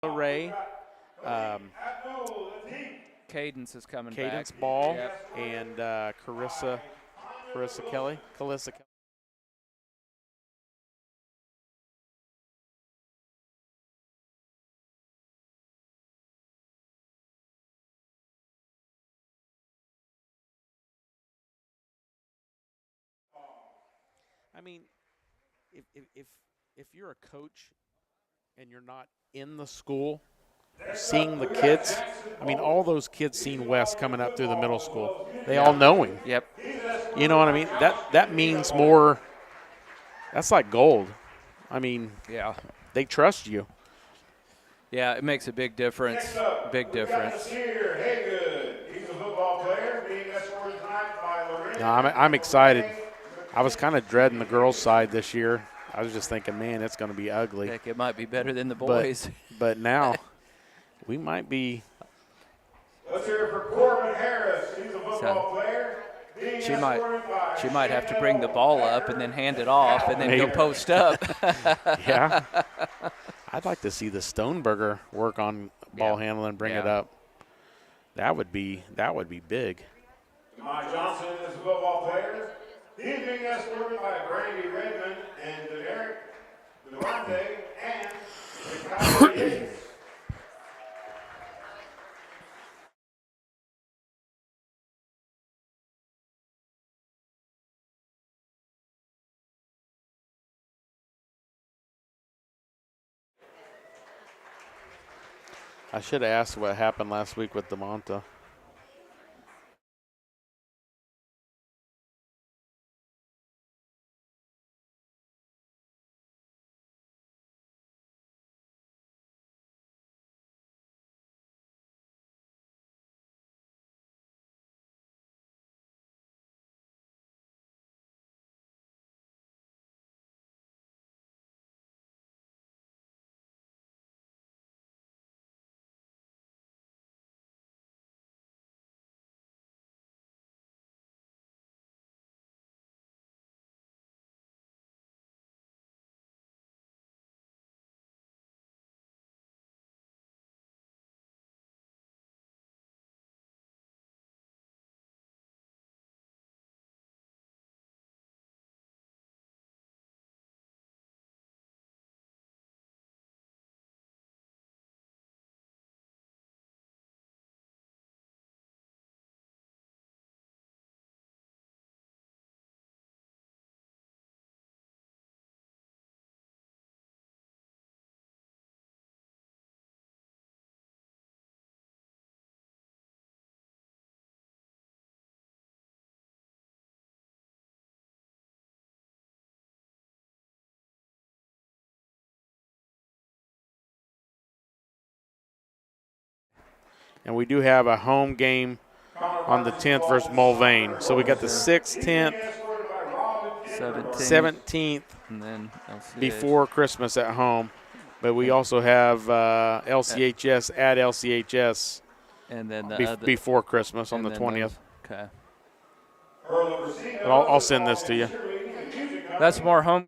Ray. Cadence is coming Cadence back. Ball Yep. and Carissa Kelly. I mean, if you're a coach and you're not in the school, seeing the kids, I mean, all those kids seen Wes coming up through the middle school. They all know him. Yep. You know what I mean? That means more. That's like gold. I mean, Yeah. they trust you. Yeah, it makes a big difference. Big difference. No, I'm excited. I was kind of dreading the girls' side this year. I was just thinking, man, it's going to be ugly. Heck, it might be better than the boys. But now we might be. Let's hear it for Corbin Harris. He's a football player. She might have to bring the ball up and then hand it off and then go post up. Yeah. I'd like to see the Stoneberger work on ball handling and bring it up. That would be big. Mike Johnson is a football player. He's being escorted by Brandy Redmond and Derek Devante and Kylie Yates. I should have asked what happened last week with DeMonta. And we do have a home game on the 10th versus Mulvane. So we got the 6th, 10th, 17th, and then before Christmas at home. But we also have LCHS at LCHS and then before Christmas on the 20th. Okay. But I'll send this to you. That's more home.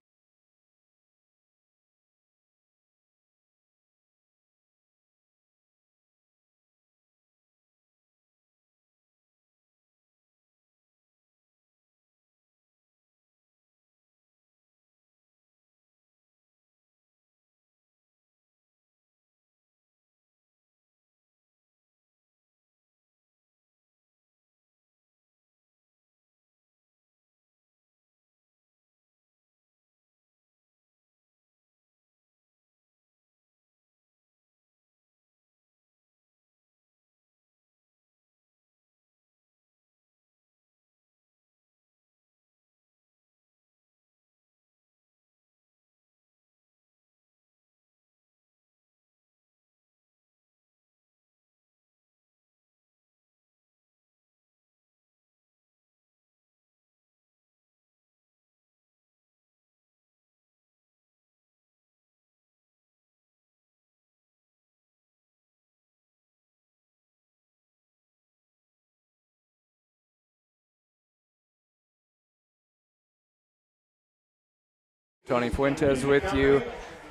Tony Fuentes with you.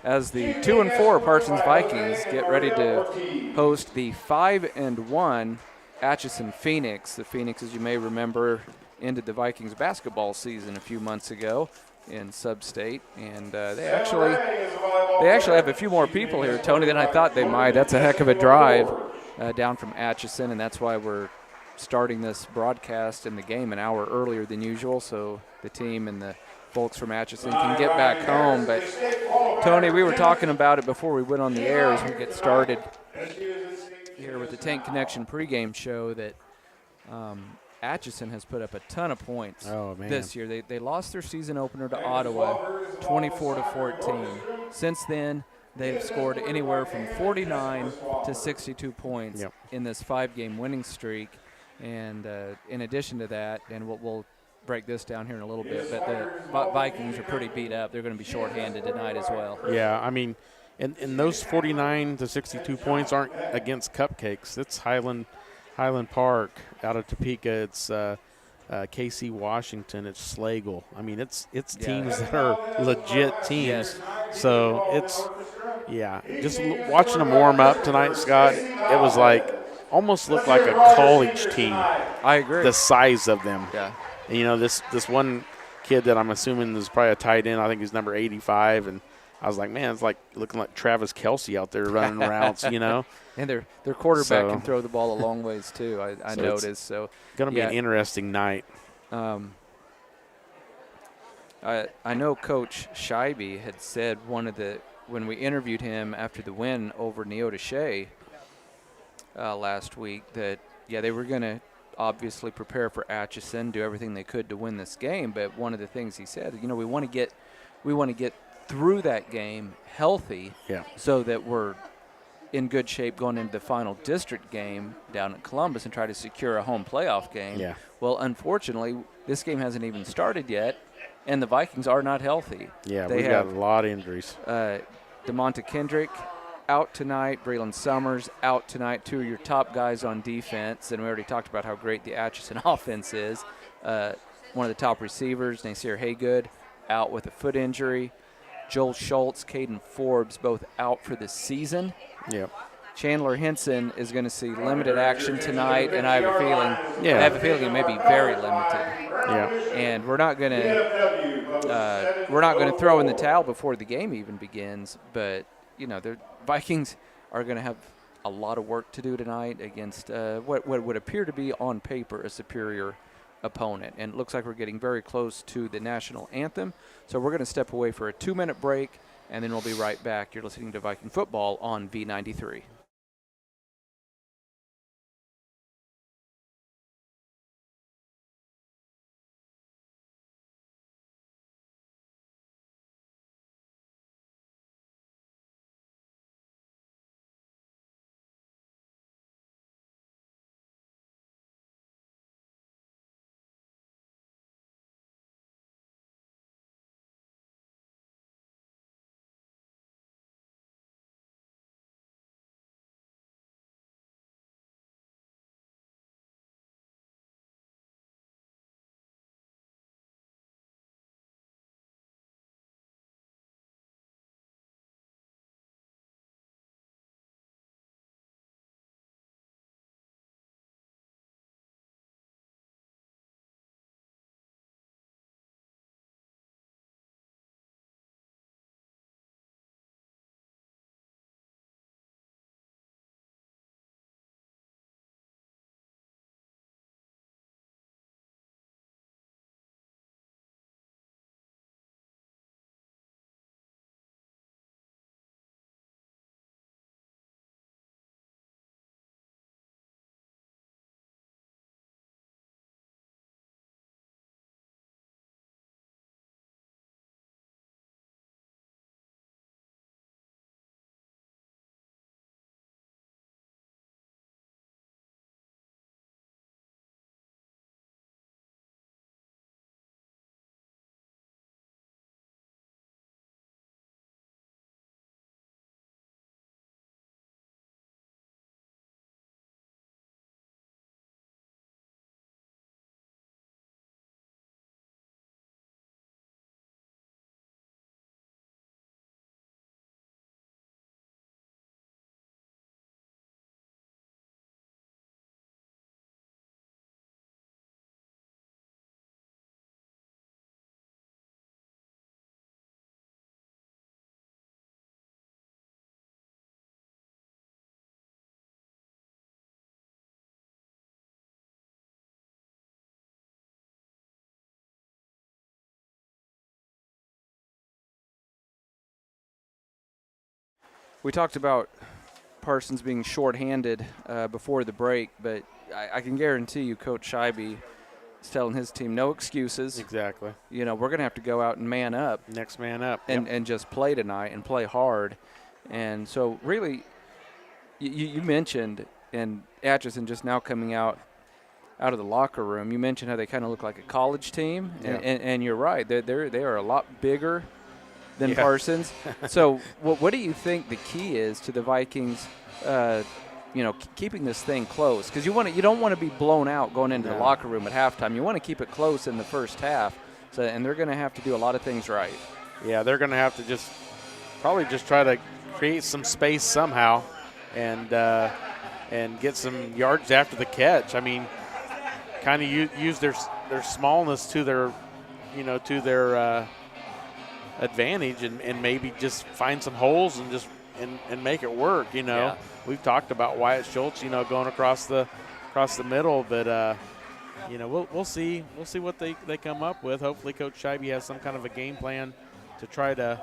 as the 2-4 Parsons Vikings get ready to host the 5-1 Atchison Phoenix. The Phoenix, as you may remember, ended the Vikings basketball season a few months ago in sub-state, and they actually have a few more people here, Tony, than I thought they might. That's a heck of a drive down from Atchison, and that's why we're starting this broadcast in the game an hour earlier than usual, so the team and the folks from Atchison can get back home. But Tony, we were talking about it before we went on the air as we get started here with the Tank Connection pregame show that Atchison has put up a ton of points this year. They lost their season opener to Ottawa 24-14. Since then, they've scored anywhere from 49 to 62 points in this 5-game winning streak. And in addition to that, and we'll break this down here in a little bit, but the Vikings are pretty beat up. They're going to be shorthanded tonight as well. Yeah, I mean, and those 49 to 62 points aren't against cupcakes. It's Highland Park out of Topeka. It's KC Washington. It's Slagle. I mean, it's teams that are legit teams. Yes. So it's just watching them warm up tonight, Scott. It was like almost looked like a college team. I agree. The size of them. Yeah. And, you know, this one kid that I'm assuming is probably a tight end. I think he's number 85, and I was like, man, it's like looking like Travis Kelce out there running routes, you know. And their quarterback can throw the ball a long ways too. I noticed. So going to be an interesting night. I know Coach Scheibe had said when we interviewed him after the win over Neota Shea last week that they were going to obviously prepare for Atchison, do everything they could to win this game. But one of the things he said, we want to get through that game healthy, so that we're in good shape going into the final district game down at Columbus and try to secure a home playoff game. Yeah. Well, unfortunately, this game hasn't even started yet, and the Vikings are not healthy. Yeah, we've got a lot of injuries. DeMonta Kendrick out tonight. Braylon Summers out tonight. Two of your top guys on defense, and we already talked about how great the Atchison offense is. One of the top receivers, Nasir Haygood, out with a foot injury. Joel Schultz, Caden Forbes, both out for the season. Yep. Chandler Henson is going to see limited action tonight, and I have a feeling it may be very limited. Yeah. And we're not going to throw in the towel before the game even begins, but the Vikings are going to have a lot of work to do tonight against what would appear to be on paper a superior opponent. And it looks like we're getting very close to the national anthem. So we're going to step away for a 2-minute break, and then we'll be right back. You're listening to Viking Football on V93. We talked about Parsons being shorthanded before the break, but I can guarantee you Coach Scheibe is telling his team no excuses. Exactly. You know, we're going to have to go out and man up. Next man up. And just play tonight and play hard. And so really, you mentioned, and Atchison just now coming out of the locker room, you mentioned how they kind of look like a college team, and you're right. They are a lot bigger than Parsons. So what do you think the key is to the Vikings, keeping this thing close? Because you don't want to be blown out going into the locker room at halftime. You want to keep it close in the first half. So, and they're going to have to do a lot of things right. Yeah, they're going to have to probably try to create some space somehow, and get some yards after the catch. I mean, kind of use their smallness to their advantage, and maybe just find some holes and make it work. We've talked about Wyatt Schultz, going across the middle, but we'll see what they come up with. Hopefully Coach Scheibe has some kind of a game plan to try to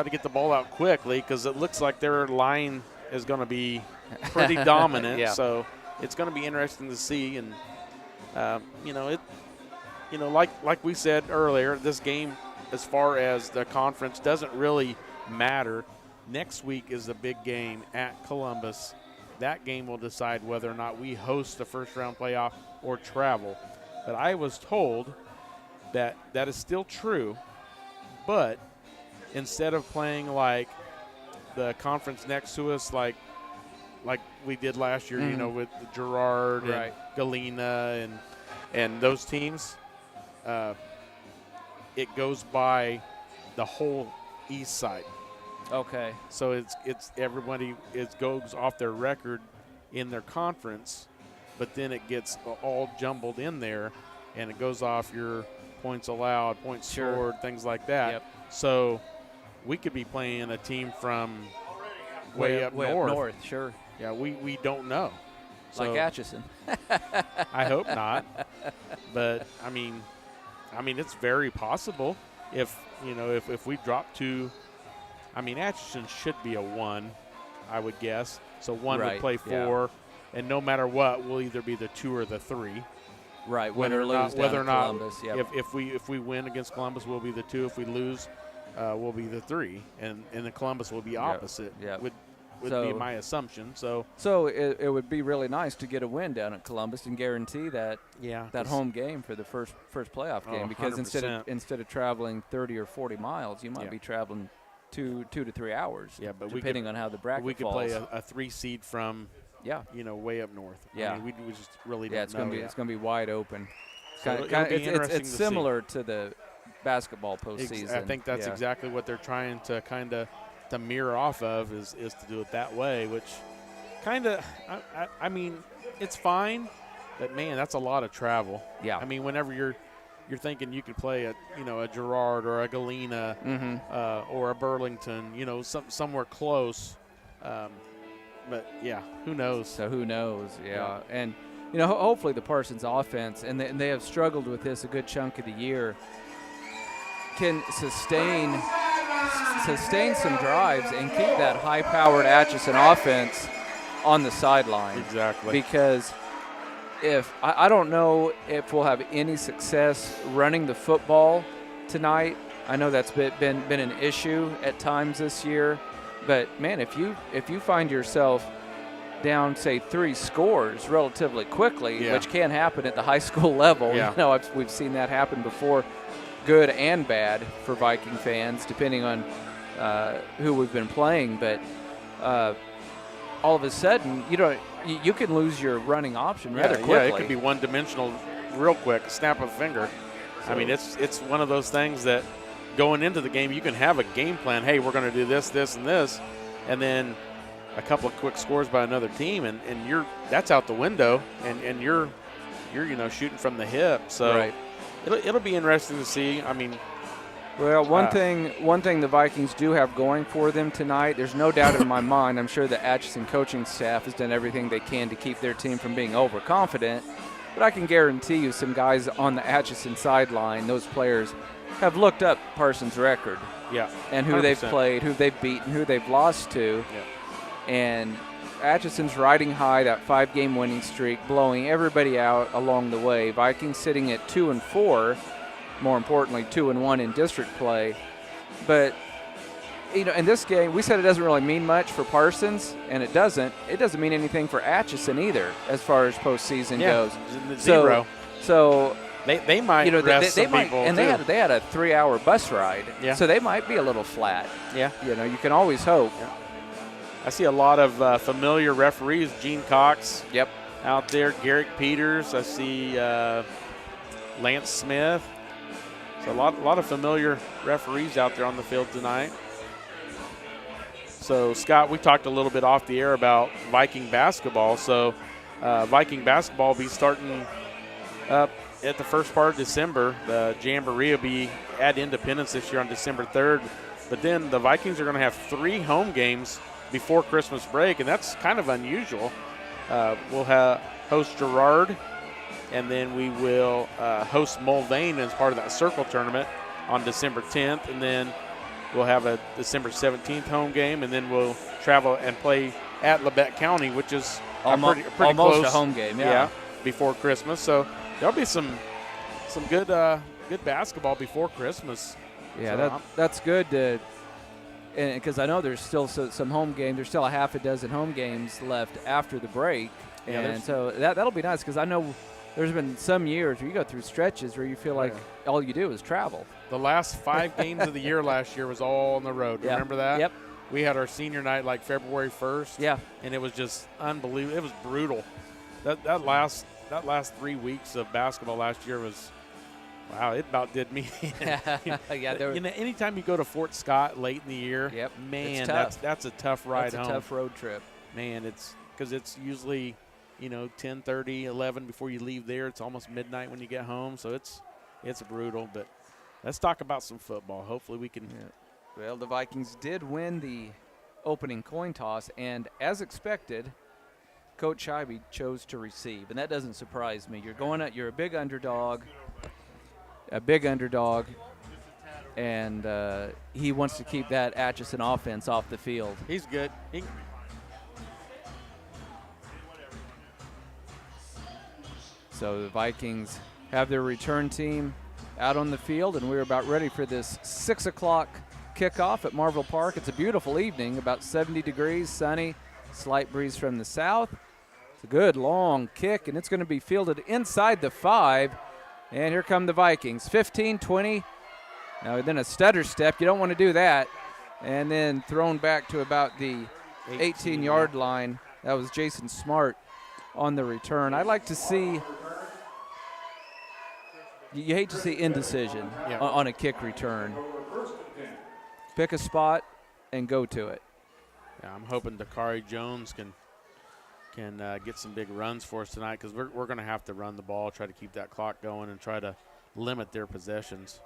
get the ball out quickly, because it looks like their line is going to be pretty dominant. Yeah. So it's going to be interesting to see. And like we said earlier, this game, as far as the conference, doesn't really matter. Next week is the big game at Columbus. That game will decide whether or not we host the first-round playoff or travel. But I was told that is still true, but instead of playing like the conference next to us, like we did last year, with Girard and Galena and those teams, it goes by the whole east side. Okay. So it's everybody goes off their record in their conference, but then it gets all jumbled in there, and it goes off your points allowed, points scored, things like that. Yep. So we could be playing a team from way up north. Sure. Yeah, we don't know. Like So Atchison. I hope not. But I mean it's very possible if we drop to. I mean, Atchison should be a 1, I would guess. So 1 would play 4, and no matter what, we'll either be the 2 or the 3. Right. Whether or not Columbus, if we win against Columbus, we'll be the 2. If we lose, we'll be the 3, and the Columbus will be opposite. Yeah. Would be my assumption. So it would be really nice to get a win down at Columbus and guarantee that home game for the first playoff game, because 100%. instead of traveling 30 or 40 miles, you might be traveling 2 to 3 hours. Yeah, but depending on how the bracket we could falls. play a 3 seed from way up north. Yeah. I mean, we just really don't know. It's going to be wide open. So it'll be interesting it's to similar to the basketball postseason. I think that's exactly what they're trying to kind of to mirror off of is to do it that way, which kind of I mean, it's fine, but man, that's a lot of travel. Yeah. I mean, whenever you're thinking you could play a Girard or a Galena or a Burlington, somewhere close. But yeah, who knows? So who knows? Yeah. And hopefully the Parsons offense, and they have struggled with this a good chunk of the year, can sustain some drives and keep that high-powered Atchison offense on the sideline. Exactly. Because I don't know if we'll have any success running the football tonight. I know that's been an issue at times this year, but man, if you find yourself down, say, 3 scores relatively quickly, which can happen at the high school level. We've seen that happen before, good and bad for Viking fans, depending on who we've been playing. But all of a sudden, you can lose your running option rather quickly. Yeah, it could be one-dimensional real quick, snap of a finger. So, I mean, it's one of those things that going into the game, you can have a game plan. Hey, we're going to do this, this, and this, and then a couple of quick scores by another team, and that's out the window, and you're shooting from the hip. So it'll be interesting to see. I mean, well, one thing the Vikings do have going for them tonight, there's no doubt in my mind, I'm sure the Atchison coaching staff has done everything they can to keep their team from being overconfident, but I can guarantee you some guys on the Atchison sideline, those players, have looked up Parsons' record Yeah. and who they've 100%. played, who they've beaten, who they've lost to. Yeah. And Atchison's riding high, that 5-game winning streak, blowing everybody out along the way. Vikings sitting at 2-4, more importantly 2-1 in district play. But in this game, we said it doesn't really mean much for Parsons, and it doesn't. It doesn't mean anything for Atchison either, as far as postseason goes. Zero. So they might rest they some might, people and too. they had a 3-hour bus ride. Yeah. So they might be a little flat. Yeah. You can always hope. Yeah. I see a lot of familiar referees. Gene Cox. Yep. Out there. Garrick Peters. I see Lance Smith. So a lot of familiar referees out there on the field tonight. So, Scott, we talked a little bit off the air about Viking basketball. So, Viking basketball will be starting up at the first part of December. The Jamboree will be at Independence this year on December 3rd. But then the Vikings are going to have 3 home games before Christmas break, and that's kind of unusual. We'll host Girard, and then we will host Mulvane as part of that circle tournament on December 10th, and then we'll have a December 17th home game, and then we'll travel and play at Labette County, which is pretty almost close. a home game, yeah. Before Christmas. So there'll be some good basketball before Christmas. Yeah, So that's good because I know there's still some home games. There's still a half a dozen home games left after the break, Yeah, and so that'll be nice because I know there's been some years where you go through stretches where you feel like all you do is travel. The last 5 games of the year last year was all on the road. Yep. Remember that? Yep. We had our senior night like February 1st. Yeah. And it was just unbelievable. It was brutal. That last 3 weeks of basketball last year was, wow, it about did me. Yeah, Anytime you go to Fort Scott late in the year, Yep. man, It's tough. that's a tough ride home. That's a tough road trip. Man, it's because it's usually 10:30, 11 before you leave there. It's almost midnight when you get home, so it's brutal. But let's talk about some football. Hopefully we can. Yeah. Well, the Vikings did win the opening coin toss, and as expected, Coach Scheibe chose to receive, and that doesn't surprise me. You're a big underdog, and he wants to keep that Atchison offense off the field. He's good. So the Vikings have their return team out on the field, and we're about ready for this 6 o'clock kickoff at Marvell Park. It's a beautiful evening, about 70 degrees, sunny, slight breeze from the south. It's a good long kick, and it's going to be fielded inside the 5. And here come the Vikings, 15, 20. Now then a stutter step. You don't want to do that. And then thrown back to about the 18-yard line. That was Jason Smart on the return. I'd like to see – you hate to see indecision on a kick return. Pick a spot and go to it. Yeah, I'm hoping Dakari Jones can get some big runs for us tonight because we're going to have to run the ball, try to keep that clock going, and try to limit their possessions.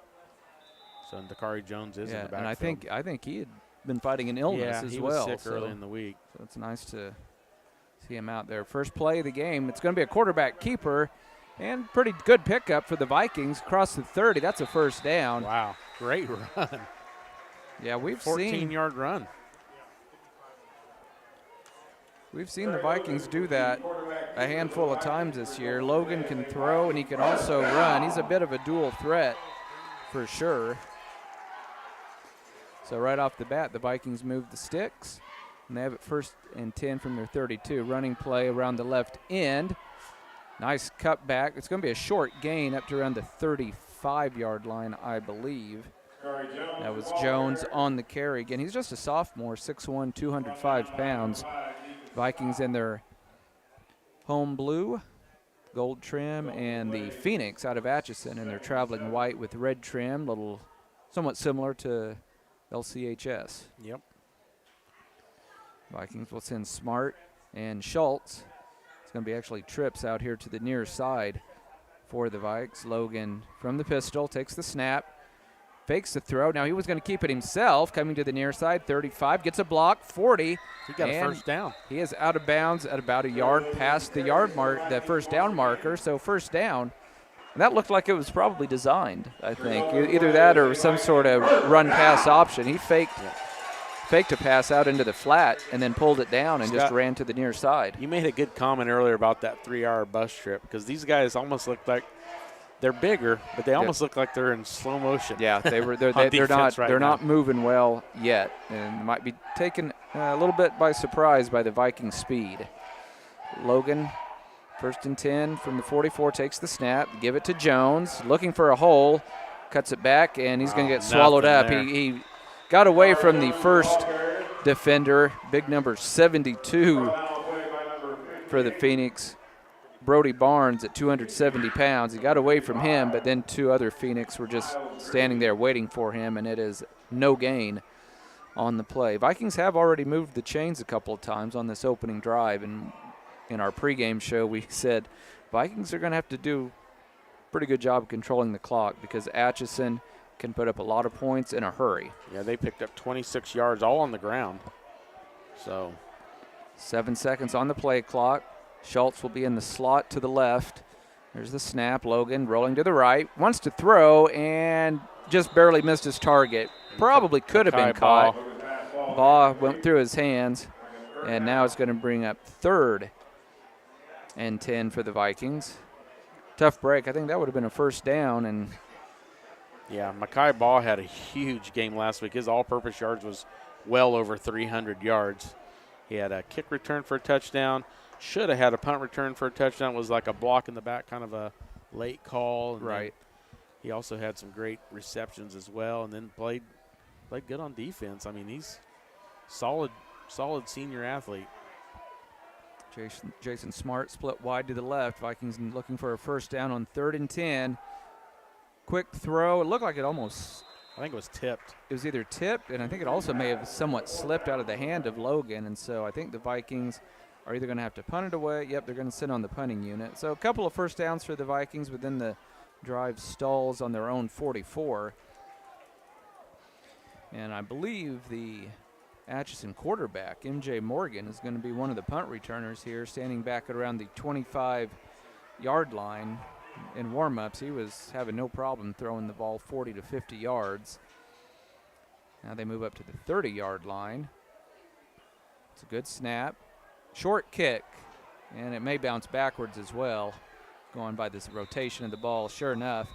So Dakari Jones is in the backfield. And I think he had been fighting an illness as he well. was sick early in the week. So it's nice to see him out there. First play of the game. It's going to be a quarterback keeper, and pretty good pickup for the Vikings. Across the 30. That's a first down. Wow, great run. Yeah, we've 14-yard run. We've seen the Vikings do that a handful of times this year. Logan can throw, and he can also run. He's a bit of a dual threat for sure. So right off the bat, the Vikings move the sticks, and they have it 1st and 10 from their 32. Running play around the left end. Nice cut back. It's going to be a short gain up to around the 35-yard line, I believe. That was Jones on the carry. Again, he's just a sophomore, 6'1", 205 pounds. Vikings in their home blue, gold trim, and the Phoenix out of Atchison in their traveling white with red trim, little somewhat similar to LCHS. Yep. Vikings will send Smart and Schultz. It's going to be actually trips out here to the near side for the Vikes. Logan from the pistol takes the snap. Fakes the throw. Now he was going to keep it himself, coming to the near side. 35, gets a block, 40. He got a first down. He is out of bounds at about a yard past the yard mark, the first down marker. So first down And that looked like it was probably designed, I think. Either that or some sort of run-pass option. He faked a pass out into the flat and then pulled it down and Scott, just ran to the near side. You made a good comment earlier about that 3-hour bus trip because these guys almost look like they're bigger, but they almost look like they're in slow motion. Yeah, they're not moving well yet, and might be taken a little bit by surprise by the Viking speed. Logan, 1st and 10 from the 44, takes the snap, give it to Jones, looking for a hole, cuts it back, and he's going to get swallowed up. He got away from the first defender, big number 72 for the Phoenix, Brody Barnes at 270 pounds. He got away from him, but then 2 other Phoenix were just standing there waiting for him, and it is no gain on the play. Vikings have already moved the chains a couple of times on this opening drive, and in our pregame show we said Vikings are going to have to do a pretty good job of controlling the clock because Atchison can put up a lot of points in a hurry. Yeah, they picked up 26 yards all on the ground. So 7 seconds on the play clock. Schultz will be in the slot to the left. There's the snap. Logan rolling to the right. Wants to throw and just barely missed his target. Probably could have been caught. Ball went through his hands, and now it's going to bring up 3rd and 10 for the Vikings. Tough break. I think that would have been a first down. And yeah, Mekhi Ball had a huge game last week. His all-purpose yards was well over 300 yards. He had a kick return for a touchdown. Should have had a punt return for a touchdown. It was like a block in the back, kind of a late call. And right. He also had some great receptions as well, and then played good on defense. I mean, he's solid senior athlete. Jason Smart split wide to the left. Vikings looking for a first down on 3rd and 10. Quick throw. It looked like it almost. I think it was tipped. It was either tipped, and I think it also may have somewhat slipped out of the hand of Logan, and so I think the Vikings are either going to have to punt it away. Yep, they're going to sit on the punting unit. So a couple of first downs for the Vikings within the drive stalls on their own 44. And I believe the Atchison quarterback, MJ Morgan, is going to be one of the punt returners here, standing back at around the 25-yard line. In warm-ups, he was having no problem throwing the ball 40 to 50 yards. Now they move up to the 30-yard line. It's a good snap. Short kick, and it may bounce backwards as well, going by this rotation of the ball, sure enough.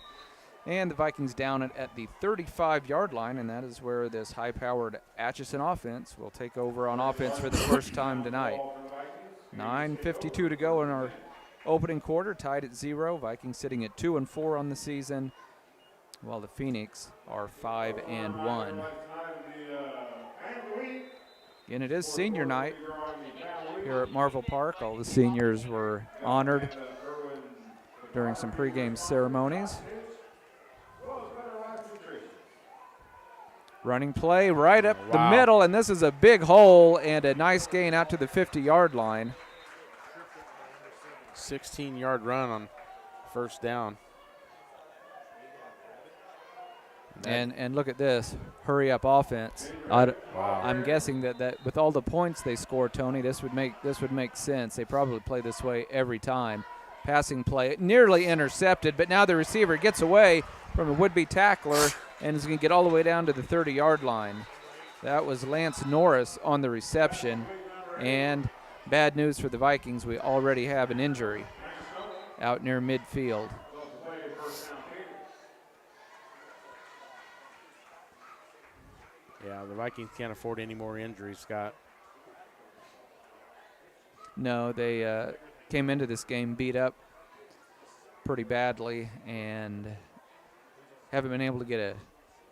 And the Vikings down it at the 35-yard line, and that is where this high-powered Atchison offense will take over on offense for the first time tonight. 9:52 to go in our opening quarter, tied at 0. Vikings sitting at 2-4 on the season, while the Phoenix are 5-1. And it is senior night here at Marvel Park. All the seniors were honored during some pregame ceremonies. Running play right up the middle, and this is a big hole and a nice gain out to the 50-yard line. 16-yard run on first down. And look at this, hurry-up offense. I'm guessing that with all the points they score, Tony, this would make sense. They probably play this way every time. Passing play, nearly intercepted, but now the receiver gets away from a would-be tackler and is going to get all the way down to the 30-yard line. That was Lance Norris on the reception. And bad news for the Vikings, we already have an injury out near midfield. Yeah, the Vikings can't afford any more injuries, Scott. No, they came into this game beat up pretty badly and haven't been able to get a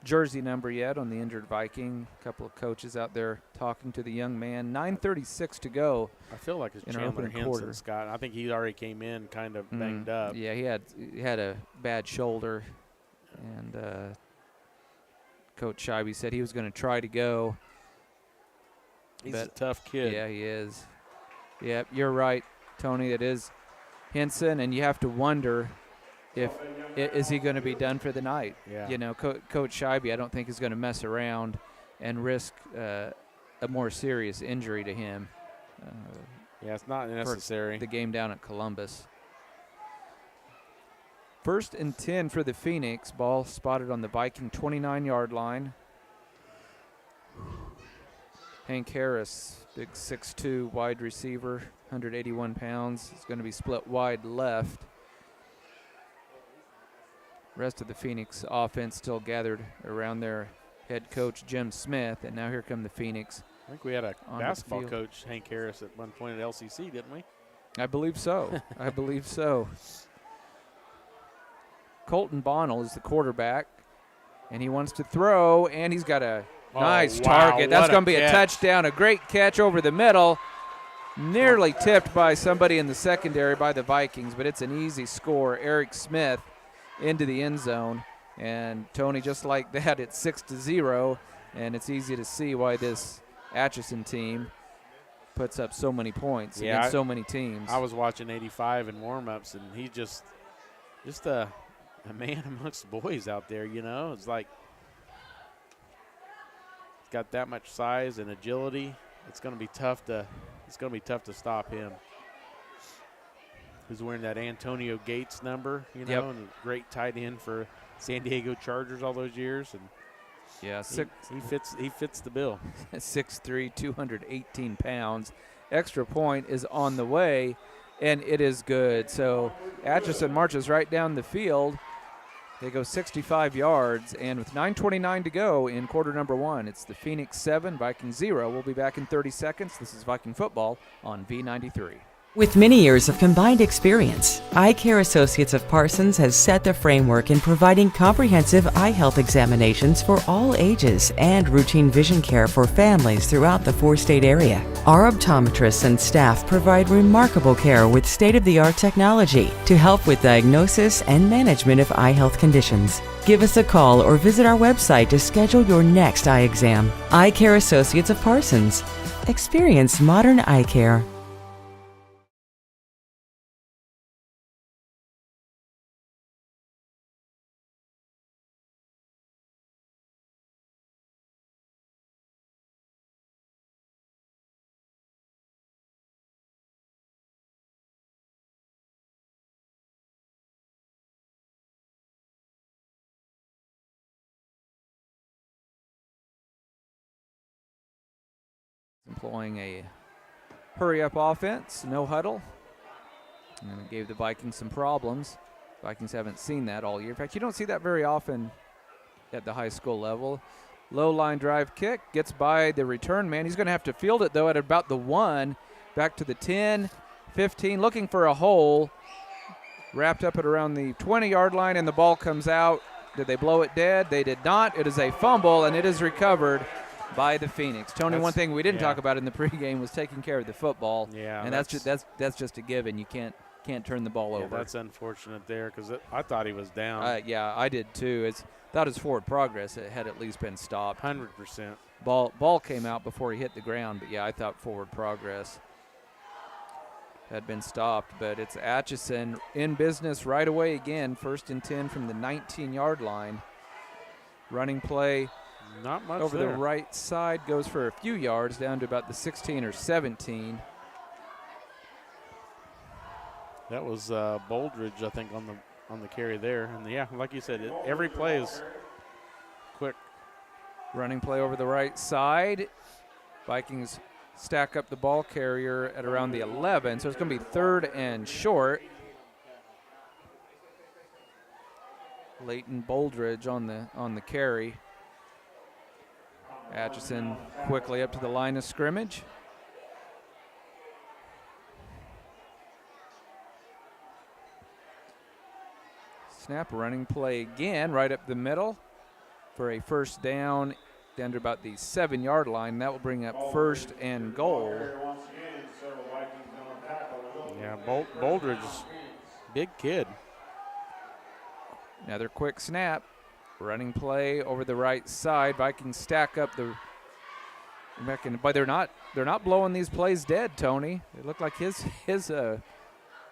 jersey number yet on the injured Viking. A couple of coaches out there talking to the young man. 9:36 to go. I feel like it's in our Chandler opening Henson, quarter. Scott. I think he already came in kind of banged up. Yeah, he had a bad shoulder, and Coach Scheibe said he was going to try to go. He's a tough kid. Yeah, he is. Yeah, you're right, Tony. It is Henson, and you have to wonder is he going to be done for the night. Yeah. You know, Coach Scheibe, I don't think is going to mess around and risk a more serious injury to him. Yeah, it's not necessary. The game down at Columbus. 1st and 10 for the Phoenix. Ball spotted on the Viking 29-yard line. Hank Harris, big 6'2", wide receiver, 181 pounds. Is going to be split wide left. Rest of the Phoenix offense still gathered around their head coach, Jim Smith. And now here come the Phoenix. I think we had a On the basketball field. coach, Hank Harris, at one point at LCC, didn't we? I believe so. I believe so. Colton Bonnell is the quarterback, and he wants to throw, and he's got a nice target. That's going to be a touchdown, a great catch over the middle. Nearly tipped by somebody in the secondary by the Vikings, but it's an easy score. Eric Smith into the end zone, and Tony, just like that, it's 6-0, and it's easy to see why this Atchison team puts up so many points against so many teams. I was watching 85 in warm-ups, and he's just a man amongst boys out there, you know. It's like he's got that much size and agility. It's going to be tough to stop him. He's wearing that Antonio Gates number, you know, and a great tight end for San Diego Chargers all those years, and yeah, he fits the bill. 6'3", 218 pounds. Extra point is on the way, and it is good. So Atchison marches right down the field. They go 65 yards, and with 9:29 to go in quarter number 1, it's the Phoenix 7, Vikings 0. We'll be back in 30 seconds. This is Viking football on V93. With many years of combined experience, Eye Care Associates of Parsons has set the framework in providing comprehensive eye health examinations for all ages and routine vision care for families throughout the 4-state area. Our optometrists and staff provide remarkable care with state-of-the-art technology to help with diagnosis and management of eye health conditions. Give us a call or visit our website to schedule your next eye exam. Eye Care Associates of Parsons. Experience modern eye care. Employing a hurry-up offense, no huddle. And it gave the Vikings some problems. Vikings haven't seen that all year. In fact, you don't see that very often at the high school level. Low line drive kick, gets by the return man. He's going to have to field it, though, at about the 1. Back to the 10, 15, looking for a hole. Wrapped up at around the 20-yard line, and the ball comes out. Did they blow it dead? They did not. It is a fumble, and it is recovered by the Phoenix. Tony, one thing we didn't talk about in the pregame was taking care of the football. Yeah, and that's just a given. You can't turn the ball over. That's unfortunate there because I thought he was down. Yeah, I did too. Thought his forward progress had at least been stopped. 100%. Ball came out before he hit the ground, but yeah, I thought forward progress had been stopped. But it's Atchison in business right away again. 1st and 10 from the 19-yard line. Running play. Not much over there. The right side, goes for a few yards down to about the 16 or 17. That was Boldridge, I think, on the carry there. And yeah, like you said, every play is quick. Running play over the right side. Vikings stack up the ball carrier at around the 11, so it's going to be 3rd and short. Leighton Boldridge on the carry. Atchison quickly up to the line of scrimmage. Snap, running play again, right up the middle for a first down to about the 7-yard line. That will bring up 1st and goal. Yeah, Boldridge, big kid. Another quick snap. Running play over the right side. Vikings stack up the but they're not blowing these plays dead, Tony. It looked like his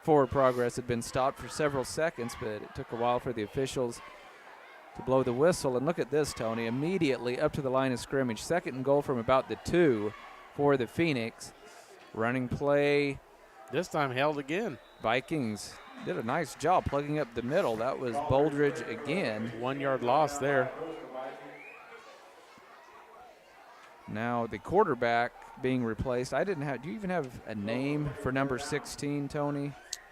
forward progress had been stopped for several seconds, but it took a while for the officials to blow the whistle. And look at this, Tony, immediately up to the line of scrimmage. 2nd and goal from about the 2 for the Phoenix. Running play This time held again. Vikings did a nice job plugging up the middle. That was Boldridge again. 1 yard loss there. Now the quarterback being replaced. I didn't have. Do you even have a name for number 16, Tony?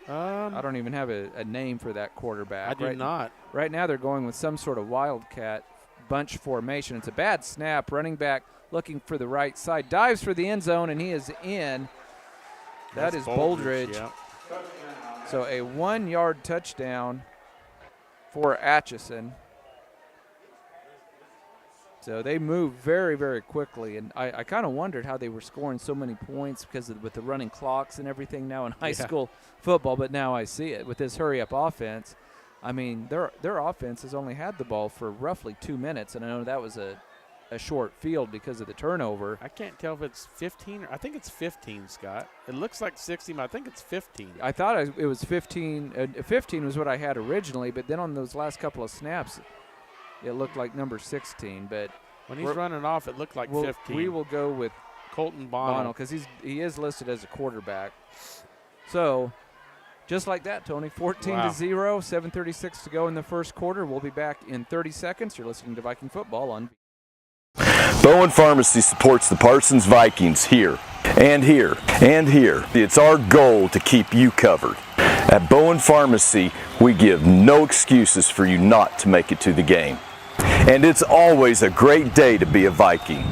I don't even have a name for that quarterback. I do not. Right now they're going with some sort of wildcat bunch formation. It's a bad snap. Running back looking for the right side. Dives for the end zone, and he is in. That is Boldridge. Yeah. So a 1 yard touchdown for Atchison. So they moved very, very quickly, and I kind of wondered how they were scoring so many points because with the running clocks and everything now in high school football, but now I see it with this hurry-up offense. I mean, their offense has only had the ball for roughly 2 minutes, and I know that was a short field because of the turnover. I can't tell if it's 15. I think it's 15, Scott. It looks like 16, but I think it's 15. I thought it was 15. 15 was what I had originally, but then on those last couple of snaps, it looked like number 16. But when he's running off, it looked like 15. We will go with Colton Bonnell because he is listed as a quarterback. So just like that, Tony, 14-0, 7:36 to go in the first quarter. We'll be back in 30 seconds. You're listening to Viking Football on Bowen Pharmacy supports the Parsons Vikings here, and here, and here. It's our goal to keep you covered. At Bowen Pharmacy, we give no excuses for you not to make it to the game. And it's always a great day to be a Viking.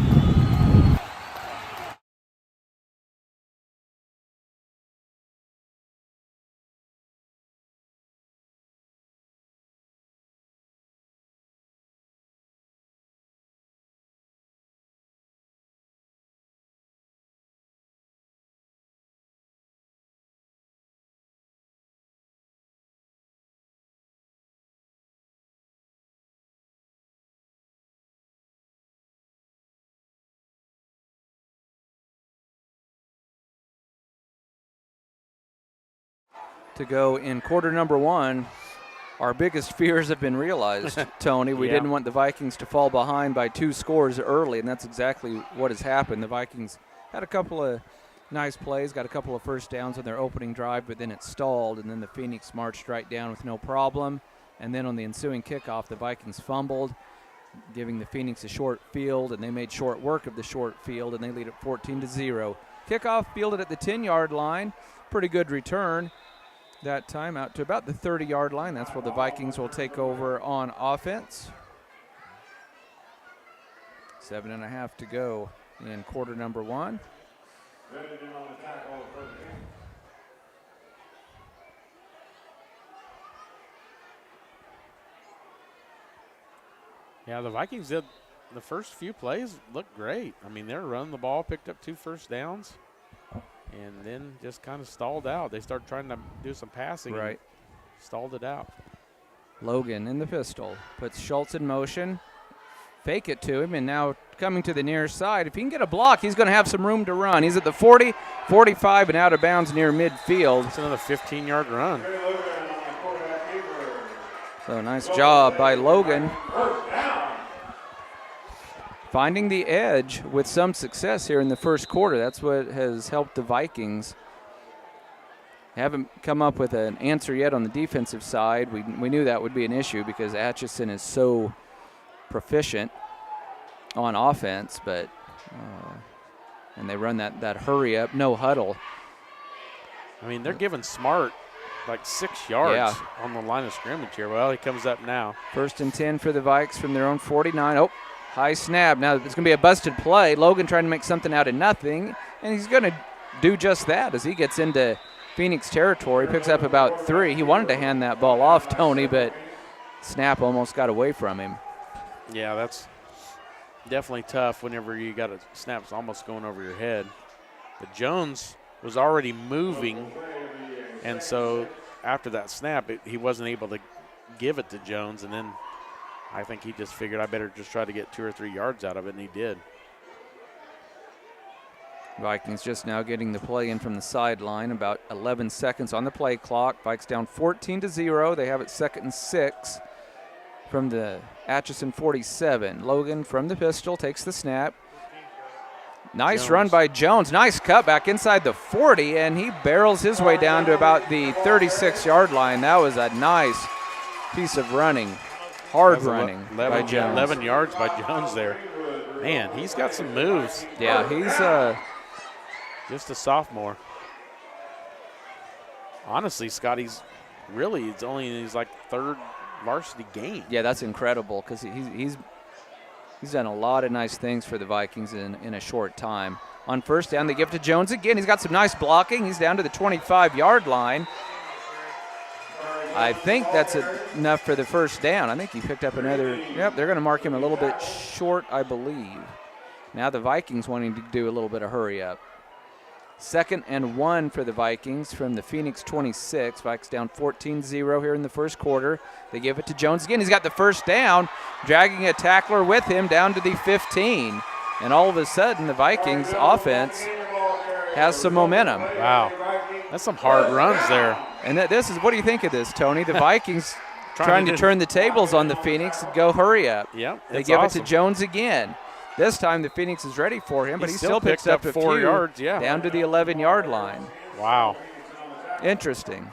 to go in quarter number one. Our biggest fears have been realized, Tony. We didn't want the Vikings to fall behind by 2 scores early, and that's exactly what has happened. The Vikings had a couple of nice plays, got a couple of first downs on their opening drive, but then it stalled, and then the Phoenix marched right down with no problem. And then on the ensuing kickoff, the Vikings fumbled, giving the Phoenix a short field, and they made short work of the short field, and they lead at 14-0. Kickoff fielded at the 10-yard line. Pretty good return that time out to about the 30-yard line. That's where the Vikings will take over on offense. 7.5 to go in quarter number one. Yeah, the Vikings did the first few plays looked great. I mean, they were running the ball, picked up 2 first downs, and then just kind of stalled out. They started trying to do some passing. Right. Stalled it out. Logan in the pistol. Puts Schultz in motion. Fake it to him, and now coming to the near side. If he can get a block, he's going to have some room to run. He's at the 40, 45, and out of bounds near midfield. It's another 15-yard run. So nice job by Logan. Finding the edge with some success here in the first quarter. That's what has helped the Vikings. Haven't come up with an answer yet on the defensive side. We knew that would be an issue because Atchison is so proficient on offense, but and they run that hurry up, no huddle. I mean, they're giving Smart like 6 yards on the line of scrimmage here. Well, he comes up now. 1st and 10 for the Vikes from their own 49. Oh, high snap. Now it's going to be a busted play. Logan trying to make something out of nothing, and he's going to do just that as he gets into Phoenix territory, picks up about 3. He wanted to hand that ball off, Tony, but snap almost got away from him. Yeah, that's definitely tough whenever you got a snap's almost going over your head. But Jones was already moving, and so after that snap, he wasn't able to give it to Jones, and then I think he just figured I better just try to get 2 or 3 yards out of it, and he did. Vikings just now getting the play in from the sideline. About 11 seconds on the play clock. Vikes down 14-0. They have it 2nd and 6 from the Atchison 47. Logan from the pistol takes the snap. Nice Jones. run by Jones. Nice cut back inside the 40, and he barrels his way down to about the 36-yard line. That was a nice piece of running, hard running by Jones. 11 yards by Jones there. Man, he's got some moves. Yeah, he's just a sophomore. Honestly, Scotty's really, it's only in his like third varsity game. yeah, that's incredible because he's done a lot of nice things for the Vikings in a short time. On first down, they give it to Jones again. He's got some nice blocking. He's down to the 25-yard line. I think that's enough for the first down. I think he picked up another. Yep, they're going to mark him a little bit short, I believe. Now the Vikings wanting to do a little bit of hurry up. 2nd and 1 for the Vikings from the Phoenix 26. Vikes down 14-0 here in the first quarter. They give it to Jones again. He's got the first down, dragging a tackler with him down to the 15. And all of a sudden, the Vikings offense has some momentum. Wow, that's some hard runs there. And this is, what do you think of this, Tony? The Vikings trying to turn the tables on the Phoenix and go hurry up. Yep, They give it to Jones again. This time the Phoenix is ready for him, but he still picks up 4 yards, down to the 11-yard line. Wow. Interesting,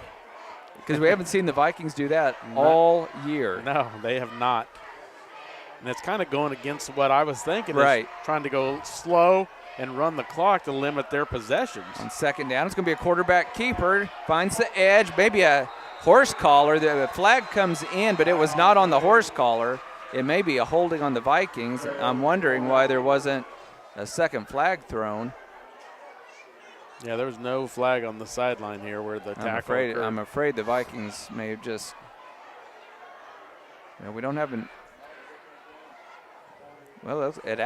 because we haven't seen the Vikings do that all year. No, they have not. And it's kind of going against what I was thinking. Right. Trying to go slow and run the clock to limit their possessions. On 2nd down, it's going to be a quarterback keeper. Finds the edge, maybe a horse collar. The flag comes in, but it was not on the horse collar. It may be a holding on the Vikings. I'm wondering why there wasn't a second flag thrown. Yeah, there was no flag on the sideline here where the tackle occurred. I'm afraid the Vikings may have just. We don't have an. Well, it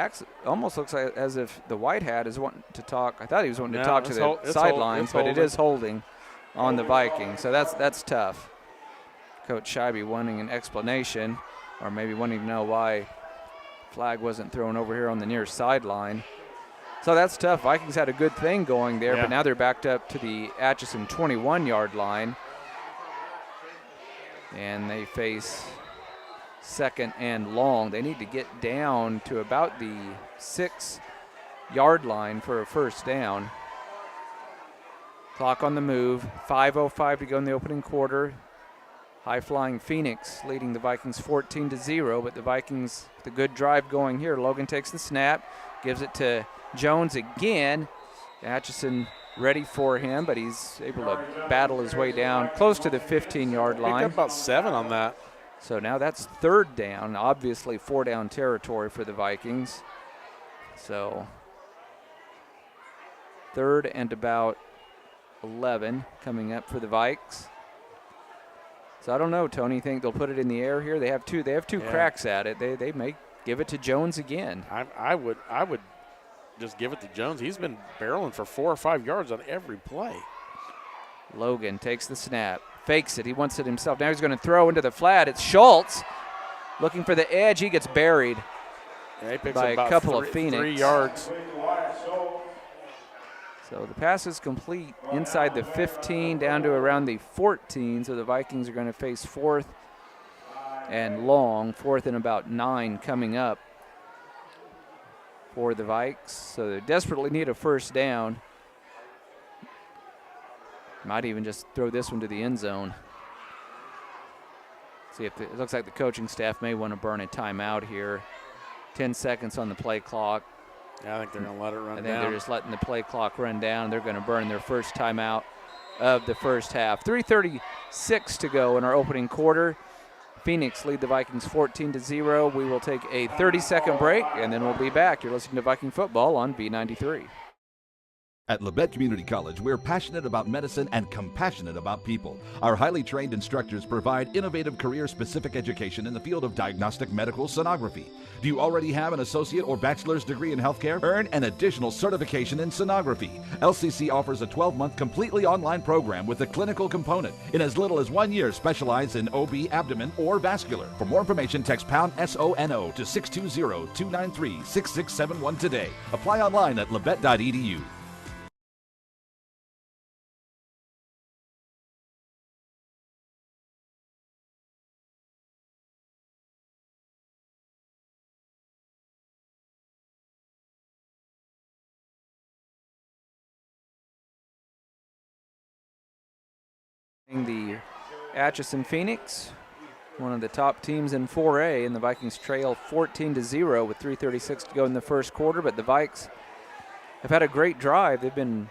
almost looks like as if the white hat is wanting to talk. I thought he was wanting to talk to the sidelines, but it is holding on the Vikings. So that's tough. Coach Scheibe wanting an explanation, or maybe wanting to know why flag wasn't thrown over here on the near sideline. So that's tough. Vikings had a good thing going there, but now they're backed up to the Atchison 21-yard line. And they face 2nd and long. They need to get down to about the 6-yard line for a first down. Clock on the move. 5:05 to go in the opening quarter. High-flying Phoenix leading the Vikings 14-0, but the Vikings, the good drive going here. Logan takes the snap, gives it to Jones again. Atchison ready for him, but he's able to battle his way down close to the 15-yard line. Picked up about 7 on that. So now that's 3rd down, obviously 4-down territory for the Vikings. So 3rd and about 11 coming up for the Vikes. So I don't know, Tony. You think they'll put it in the air here? They have two cracks at it. They may give it to Jones again. I would just give it to Jones. He's been barreling for 4 or 5 yards on every play. Logan takes the snap, fakes it. He wants it himself. Now he's going to throw into the flat. It's Schultz looking for the edge. He gets buried He picks by up about a couple of 3 Phoenix. yards. So the pass is complete inside the 15 down to around the 14. So the Vikings are going to face 4th and long, 4th and about 9 coming up for the Vikes. So they desperately need a first down. Might even just throw this one to the end zone. See if it looks like the coaching staff may want to burn a timeout here. 10 seconds on the play clock. Yeah, I think they're going to let it run down. I think they're just letting the play clock run down. They're going to burn their first timeout of the first half. 3:36 to go in our opening quarter. Phoenix lead the Vikings 14-0. We will take a 30-second break, and then we'll be back. You're listening to Viking Football on B93. At Labette Community College, we're passionate about medicine and compassionate about people. Our highly trained instructors provide innovative career-specific education in the field of diagnostic medical sonography. Do you already have an associate or bachelor's degree in healthcare? Earn an additional certification in sonography. LCC offers a 12-month completely online program with a clinical component. In as little as 1 year, specialize in OB, abdomen, or vascular. For more information, text pound SONO to 620-293-6671 today. Apply online at labette.edu. The Atchison Phoenix, one of the top teams in 4A, and the Vikings trail 14-0 with 3:36 to go in the first quarter, but the Vikes have had a great drive. They've been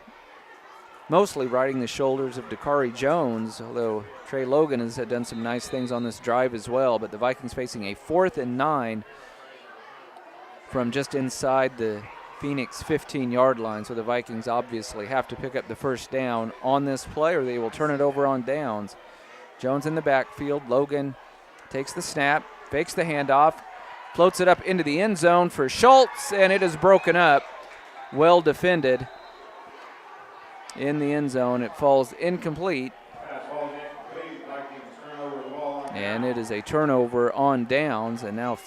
mostly riding the shoulders of Dakari Jones, although Trey Logan has done some nice things on this drive as well, but the Vikings facing a 4th and 9 from just inside the Phoenix 15-yard line, so the Vikings obviously have to pick up the first down on this play or they will turn it over on downs. Jones in the backfield. Logan takes the snap, fakes the handoff, floats it up into the end zone for Schultz, and it is broken up. Well defended in the end zone. It falls incomplete, and it is a turnover on downs, and now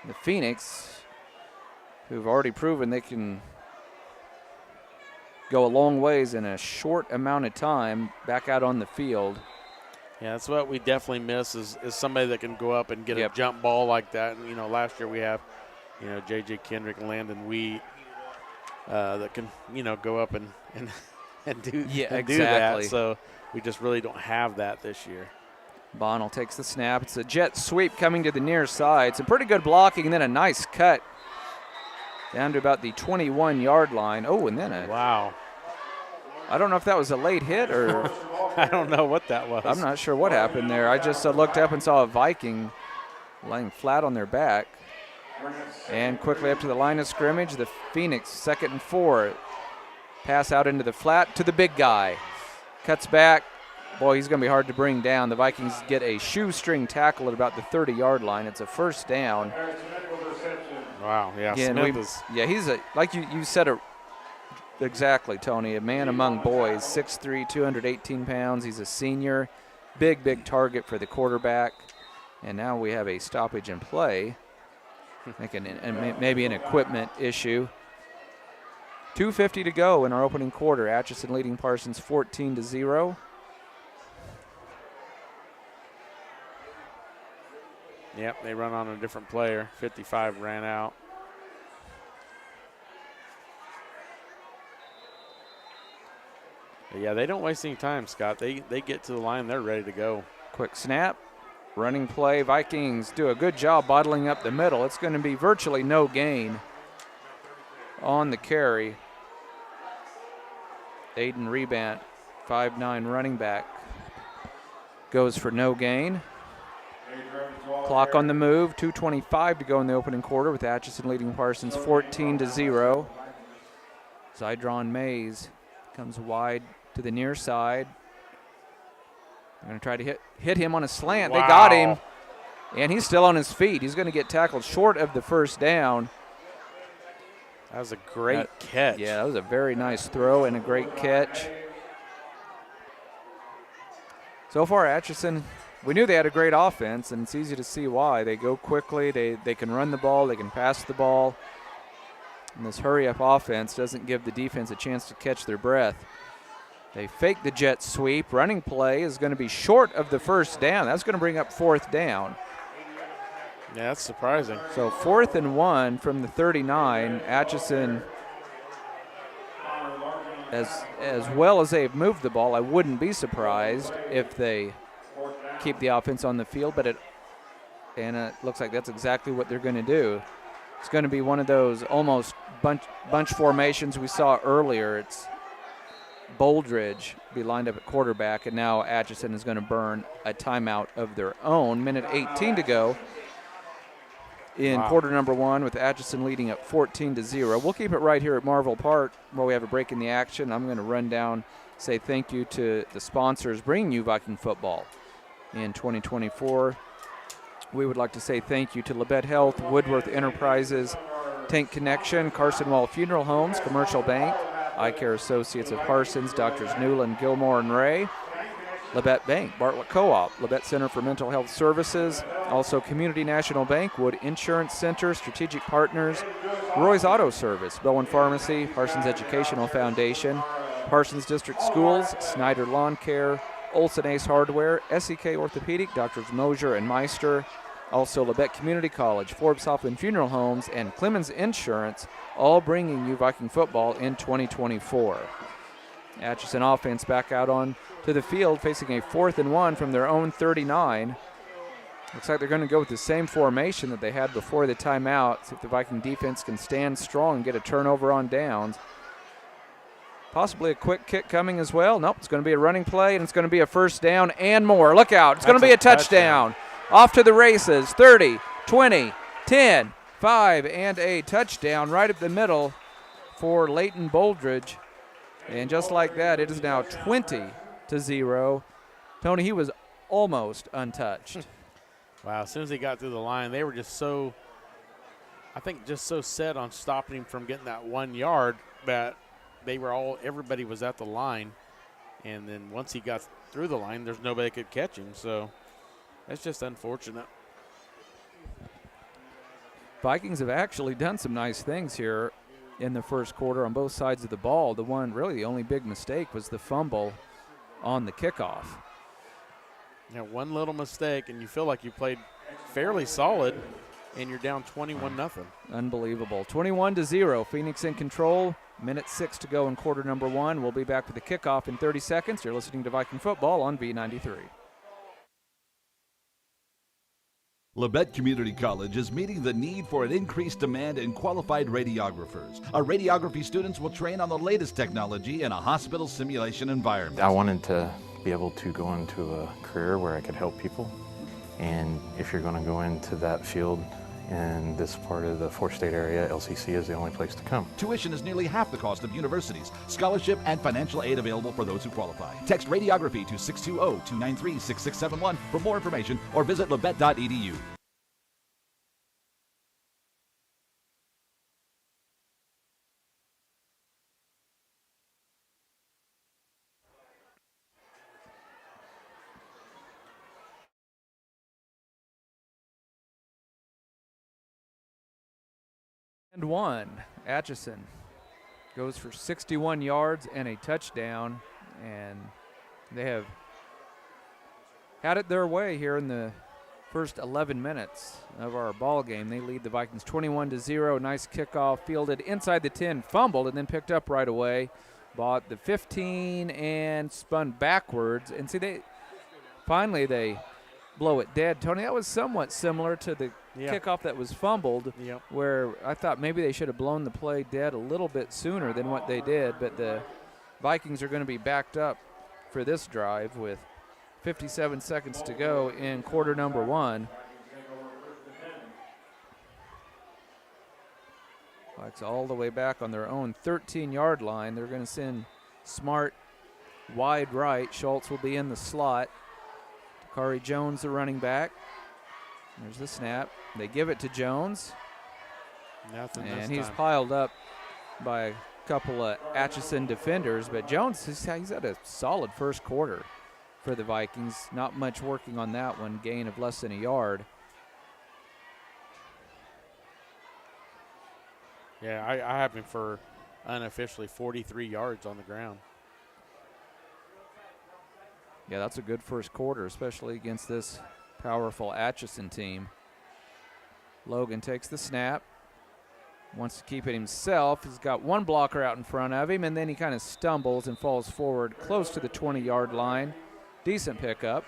the Phoenix, who've already proven they can go a long ways in a short amount of time, back out on the field. Yeah, that's what we definitely miss is somebody that can go up and get a jump ball like that. And, last year we have, J.J. Kendrick and Landon Wheat that can, go up and do that. So we just really don't have that this year. Bonnell takes the snap. It's a jet sweep coming to the near side. Some pretty good blocking, and then a nice cut down to about the 21-yard line. Oh, and then wow. I don't know if that was a late hit or I don't know what that was. I'm not sure what happened there. I just looked up and saw a Viking laying flat on their back. And quickly up to the line of scrimmage, the Phoenix 2nd and 4. Pass out into the flat to the big guy. Cuts back. Boy, he's going to be hard to bring down. The Vikings get a shoestring tackle at about the 30-yard line. It's a first down. Wow, yeah, Again, Smith is. Yeah, he's like you said it exactly, Tony, a man among boys, 6'3", 218 pounds. He's a senior, big target for the quarterback. And now we have a stoppage in play, maybe an equipment issue. 2:50 to go in our opening quarter. Atchison leading Parsons 14-0. Yep, they run on a different player. 55 ran out. But yeah, they don't waste any time, Scott. They get to the line, they're ready to go. Quick snap, running play. Vikings do a good job bottling up the middle. It's going to be virtually no gain on the carry. Aiden Rebant, 5'9" running back, goes for no gain. Clock on the move, 2:25 to go in the opening quarter with Atchison leading Parsons 14-0. Zydron Mays comes wide to the near side. They're going to try to hit him on a slant. Wow. They got him, and he's still on his feet. He's going to get tackled short of the first down. That was a great catch. Yeah, that was a very nice throw and a great catch. So far, Atchison, we knew they had a great offense, and it's easy to see why. They go quickly, they can run the ball, they can pass the ball. And this hurry-up offense doesn't give the defense a chance to catch their breath. They fake the jet sweep. Running play is going to be short of the first down. That's going to bring up 4th down. Yeah, that's surprising. So 4th and 1 from the 39. Atchison, as well as they've moved the ball, I wouldn't be surprised if they keep the offense on the field, but it looks like that's exactly what they're going to do. It's going to be one of those almost bunch formations we saw earlier. It's Boldridge be lined up at quarterback, and now Atchison is going to burn a timeout of their own. Minute 18 to go in quarter number 1 with Atchison leading at 14-0. We'll keep it right here at Marvel Park where we have a break in the action. I'm going to run down, say thank you to the sponsors bringing you Viking football in 2024. We would like to say thank you to Labette Health, Woodworth Enterprises, Tank Connection, Carson Wall Funeral Homes, Commercial Bank, Eye Care Associates of Parsons, Doctors Newland, Gilmore, and Ray, Labette Bank, Bartlett Co-op, Labette Center for Mental Health Services, also Community National Bank, Wood Insurance Center, Strategic Partners, Roy's Auto Service, Bowen Pharmacy, Parsons Educational Foundation, Parsons District Schools, Snyder Lawn Care, Olson Ace Hardware, SEK Orthopedic, Doctors Mosier and Meister, also Labette Community College, Forbes Hoffman Funeral Homes, and Clemens Insurance, all bringing you Viking football in 2024. Atchison offense back out on to the field, facing a 4th and 1 from their own 39. Looks like they're going to go with the same formation that they had before the timeout. See if the Viking defense can stand strong and get a turnover on downs. Possibly a quick kick coming as well. Nope, it's going to be a running play, and it's going to be a first down and more. Look out, it's going to be a touchdown. Off to the races, 30, 20, 10, 5, and a touchdown right up the middle for Leighton Boldridge. And just like that, it is now 20-0. Tony, he was almost untouched. Wow, as soon as he got through the line, they were just so, I think, just so set on stopping him from getting that 1 yard that everybody was at the line. And then once he got through the line, there's nobody that could catch him. So that's just unfortunate. Vikings have actually done some nice things here in the first quarter on both sides of the ball. The only big mistake was the fumble on the kickoff. Yeah, one little mistake, and you feel like you played fairly solid, and you're down 21-0. Unbelievable. 21-0. Phoenix in control. Minute 6 to go in quarter number 1. We'll be back with the kickoff in 30 seconds. You're listening to Viking Football on V93. Labette Community College is meeting the need for an increased demand in qualified radiographers. Our radiography students will train on the latest technology in a hospital simulation environment. I wanted to be able to go into a career where I could help people. And if you're going to go into that field in this part of the four-state area, LCC is the only place to come. Tuition is nearly half the cost of universities. Scholarship and financial aid available for those who qualify. Text radiography to 620-293-6671 for more information or visit labette.edu. And 1. Atchison goes for 61 yards and a touchdown, and they have had it their way here in the first 11 minutes of our ball game. They lead the Vikings 21-0. Nice kickoff, fielded inside the 10, fumbled, and then picked up right away. Bought the 15 and spun backwards. And see, they blow it dead. Tony, that was somewhat similar to the kickoff that was fumbled, where I thought maybe they should have blown the play dead a little bit sooner than what they did, but the Vikings are going to be backed up for this drive with 57 seconds to go in quarter number 1. Vikes all the way back on their own 13-yard line. They're going to send Smart wide right. Schultz will be in the slot. Kari Jones, the running back. There's the snap. They give it to Jones. And he's piled up by a couple of Atchison defenders. But Jones, he's had a solid first quarter for the Vikings. Not much working on that one. Gain of less than a yard. Yeah, I have him for unofficially 43 yards on the ground. Yeah, that's a good first quarter, especially against this powerful Atchison team. Logan takes the snap. Wants to keep it himself. He's got one blocker out in front of him, and then he kind of stumbles and falls forward close to the 20-yard line. Decent pickup.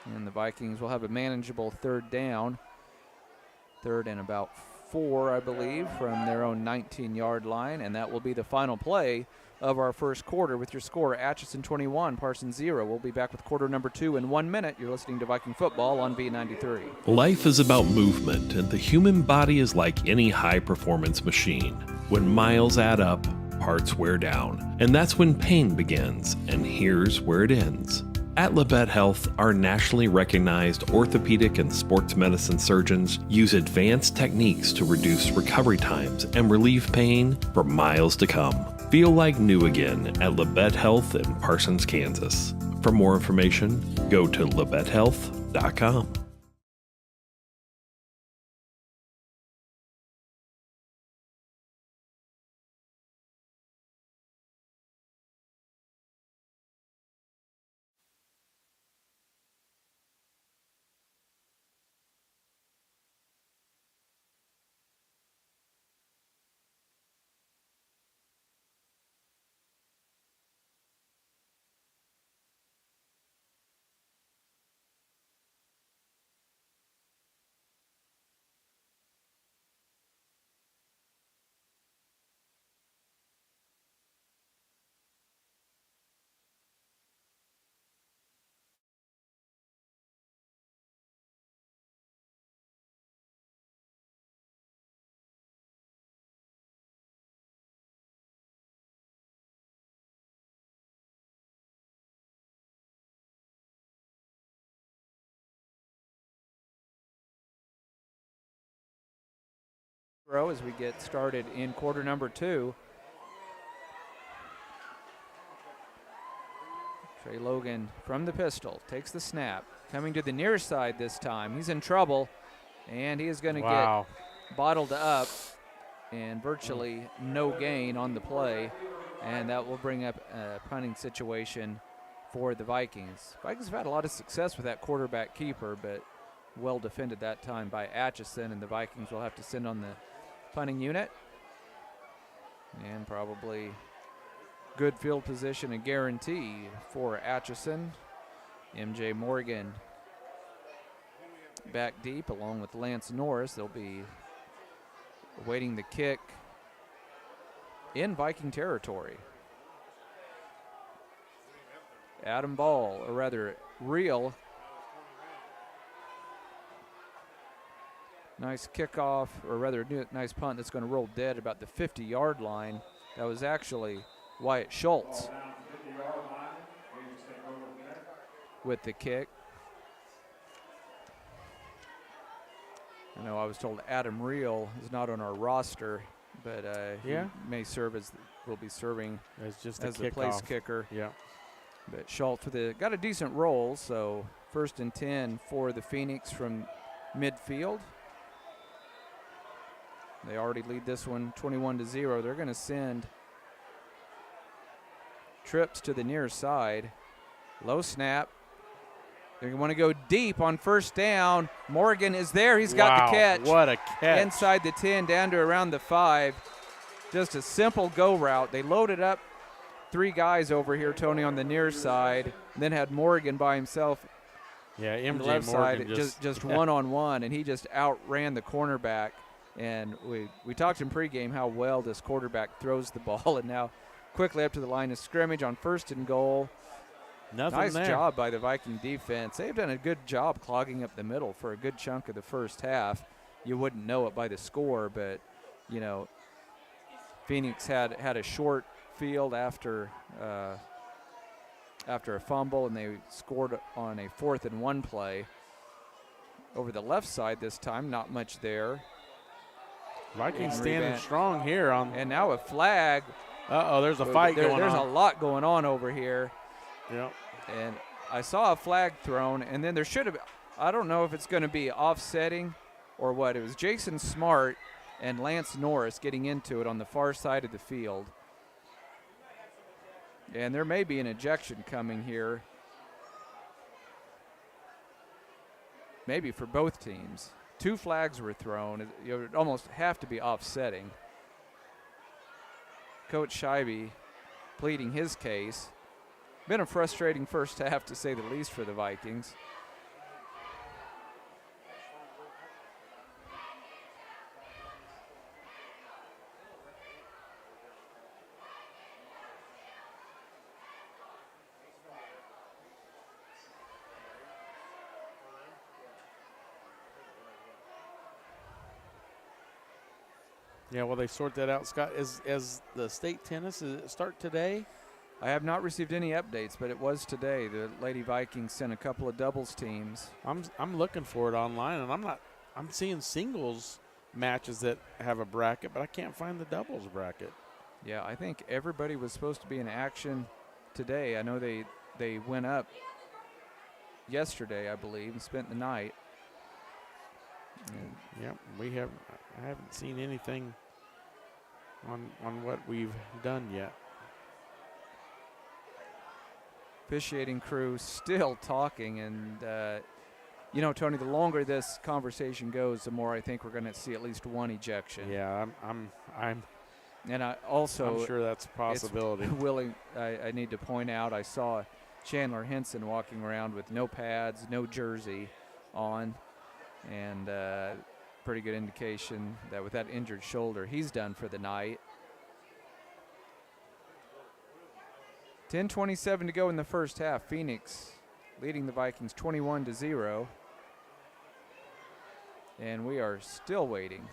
And the Vikings will have a manageable third down. Third and about 4, I believe, from their own 19-yard line, and that will be the final play of our first quarter with your score, Atchison 21, Parsons 0. We'll be back with quarter number 2 in 1 minute. You're listening to Viking Football on V93. Life is about movement, and the human body is like any high-performance machine. When miles add up, parts wear down, and that's when pain begins, and here's where it ends. At Labette Health, our nationally recognized orthopedic and sports medicine surgeons use advanced techniques to reduce recovery times and relieve pain for miles to come. Feel like new again at Labette Health in Parsons, Kansas. For more information, go to labettehealth.com. As we get started in quarter number 2. Trey Logan from the pistol takes the snap, coming to the near side this time. He's in trouble, and he is going to get bottled up, and virtually no gain on the play, and that will bring up a punting situation for the Vikings. Vikings have had a lot of success with that quarterback keeper, but well defended that time by Atchison, and the Vikings will have to send on the punting unit. And probably good field position and guarantee for Atchison. MJ Morgan back deep along with Lance Norris. They'll be awaiting the kick in Viking territory. Adam Ball, or rather Real. Nice kickoff, or rather nice punt that's going to roll dead about the 50-yard line. That was actually Wyatt Schultz with the kick. I know I was told Adam Real is not on our roster, but he may serve as, will be serving as just as the place kicker. Yeah. But Schultz got a decent roll, so 1st and 10 for the Phoenix from midfield. They already lead this one 21-0. They're going to send trips to the near side. Low snap. They want to go deep on 1st down. Morgan is there. He's got the catch. What a catch. Inside the 10, down to around the 5. Just a simple go route. They loaded up 3 guys over here, Tony, on the near side, and then had Morgan by himself. Yeah, on the MJ left Morgan side, just one-on-one, and he just outran the cornerback. And we talked in pregame how well this quarterback throws the ball, and now quickly up to the line of scrimmage on 1st and goal. Nice job by the Viking defense. They've done a good job clogging up the middle for a good chunk of the first half. You wouldn't know it by the score, but, you know, Phoenix had a short field after a fumble, and they scored on a 4th and 1 play. Over the left side this time, not much there. Vikings standing strong here on. And now a flag. There's a fight going on. There's a lot going on over here. Yep. And I saw a flag thrown, and then there should have been, I don't know if it's going to be offsetting or what. It was Jason Smart and Lance Norris getting into it on the far side of the field. And there may be an ejection coming here. Maybe for both teams. 2 flags were thrown. You would almost have to be offsetting. Coach Scheibe pleading his case. Been a frustrating first half, to say the least, for the Vikings. Yeah, well, they sort that out. Scott, as the state tennis, does it start today? I have not received any updates, but it was today. The Lady Vikings sent a couple of doubles teams. I'm looking for it online, and I'm seeing singles matches that have a bracket, but I can't find the doubles bracket. Yeah, I think everybody was supposed to be in action today. I know they went up yesterday, I believe, and spent the night. Yep, I haven't seen anything on what we've done yet. Officiating crew still talking, and you know, Tony, the longer this conversation goes, the more I think we're going to see at least one ejection. Yeah, I'm sure that's a possibility. I need to point out, I saw Chandler Henson walking around with no pads, no jersey on, and pretty good indication that with that injured shoulder, he's done for the night. 10:27 to go in the first half. Phoenix leading the Vikings 21-0. And we are still waiting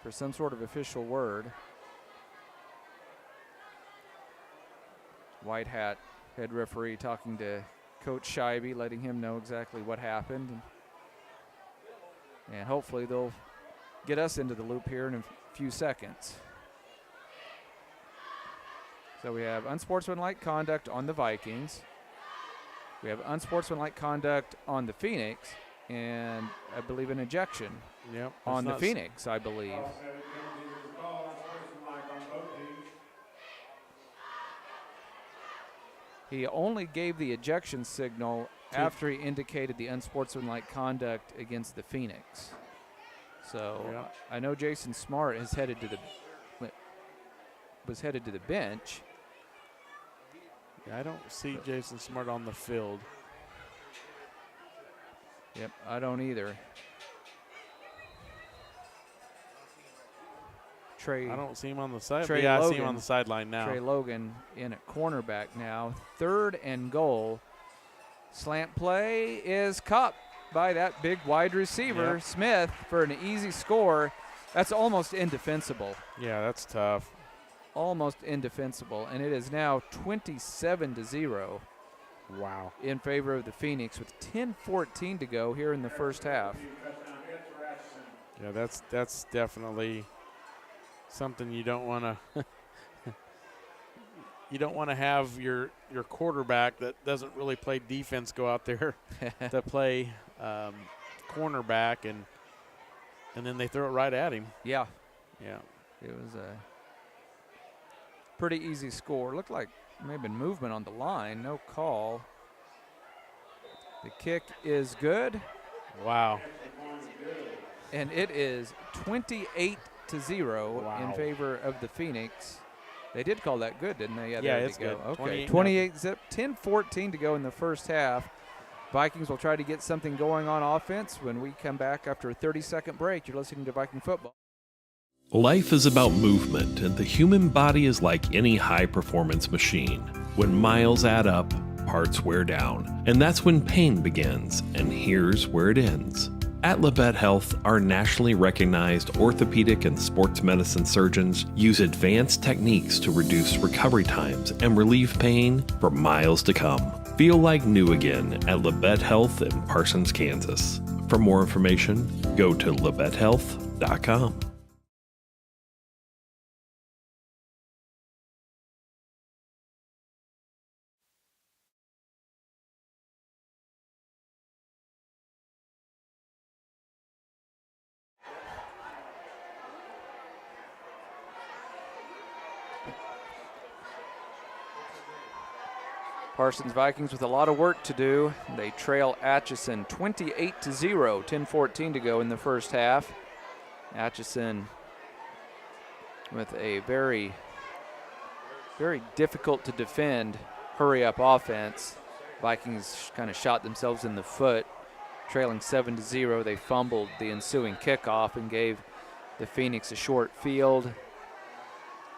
for some sort of official word. White hat head referee talking to Coach Scheibe, letting him know exactly what happened. And hopefully they'll get us into the loop here in a few seconds. So we have unsportsmanlike conduct on the Vikings. We have unsportsmanlike conduct on the Phoenix, and I believe an ejection on the Phoenix, I believe. He only gave the ejection signal after he indicated the unsportsmanlike conduct against the Phoenix. So I know Jason Smart was headed to the bench. Yeah, I don't see Jason Smart on the field. Yep, I don't either. I don't see him on the side. I see him on the sideline now. Trey Logan in at cornerback now. 3rd and goal. Slant play is caught by that big wide receiver, Smith, for an easy score. That's almost indefensible. Yeah, that's tough. Almost indefensible. And it is now 27-0. Wow. In favor of the Phoenix with 10:14 to go here in the first half. Yeah, that's definitely something you don't want to you don't want to have your quarterback that doesn't really play defense go out there to play cornerback and then they throw it right at him. Yeah. Yeah. It was a pretty easy score. Looked like maybe movement on the line. No call. The kick is good. Wow. And it is 28-0 in favor of the Phoenix. They did call that good, didn't they? Yeah, it's good. Okay, 28-zip, 10-14 to go in the first half. Vikings will try to get something going on offense when we come back after a 30-second break. You're listening to Viking Football. Life is about movement, and the human body is like any high-performance machine. When miles add up, parts wear down, and that's when pain begins, and here's where it ends. At Labette Health, our nationally recognized orthopedic and sports medicine surgeons use advanced techniques to reduce recovery times and relieve pain for miles to come. Feel like new again at Labette Health in Parsons, Kansas. For more information, go to labettehealth.com. Parsons Vikings with a lot of work to do. They trail Atchison 28-0, 10-14 to go in the first half. Atchison with a very, very difficult to defend hurry-up offense. Vikings kind of shot themselves in the foot. Trailing 7-0, they fumbled the ensuing kickoff and gave the Phoenix a short field.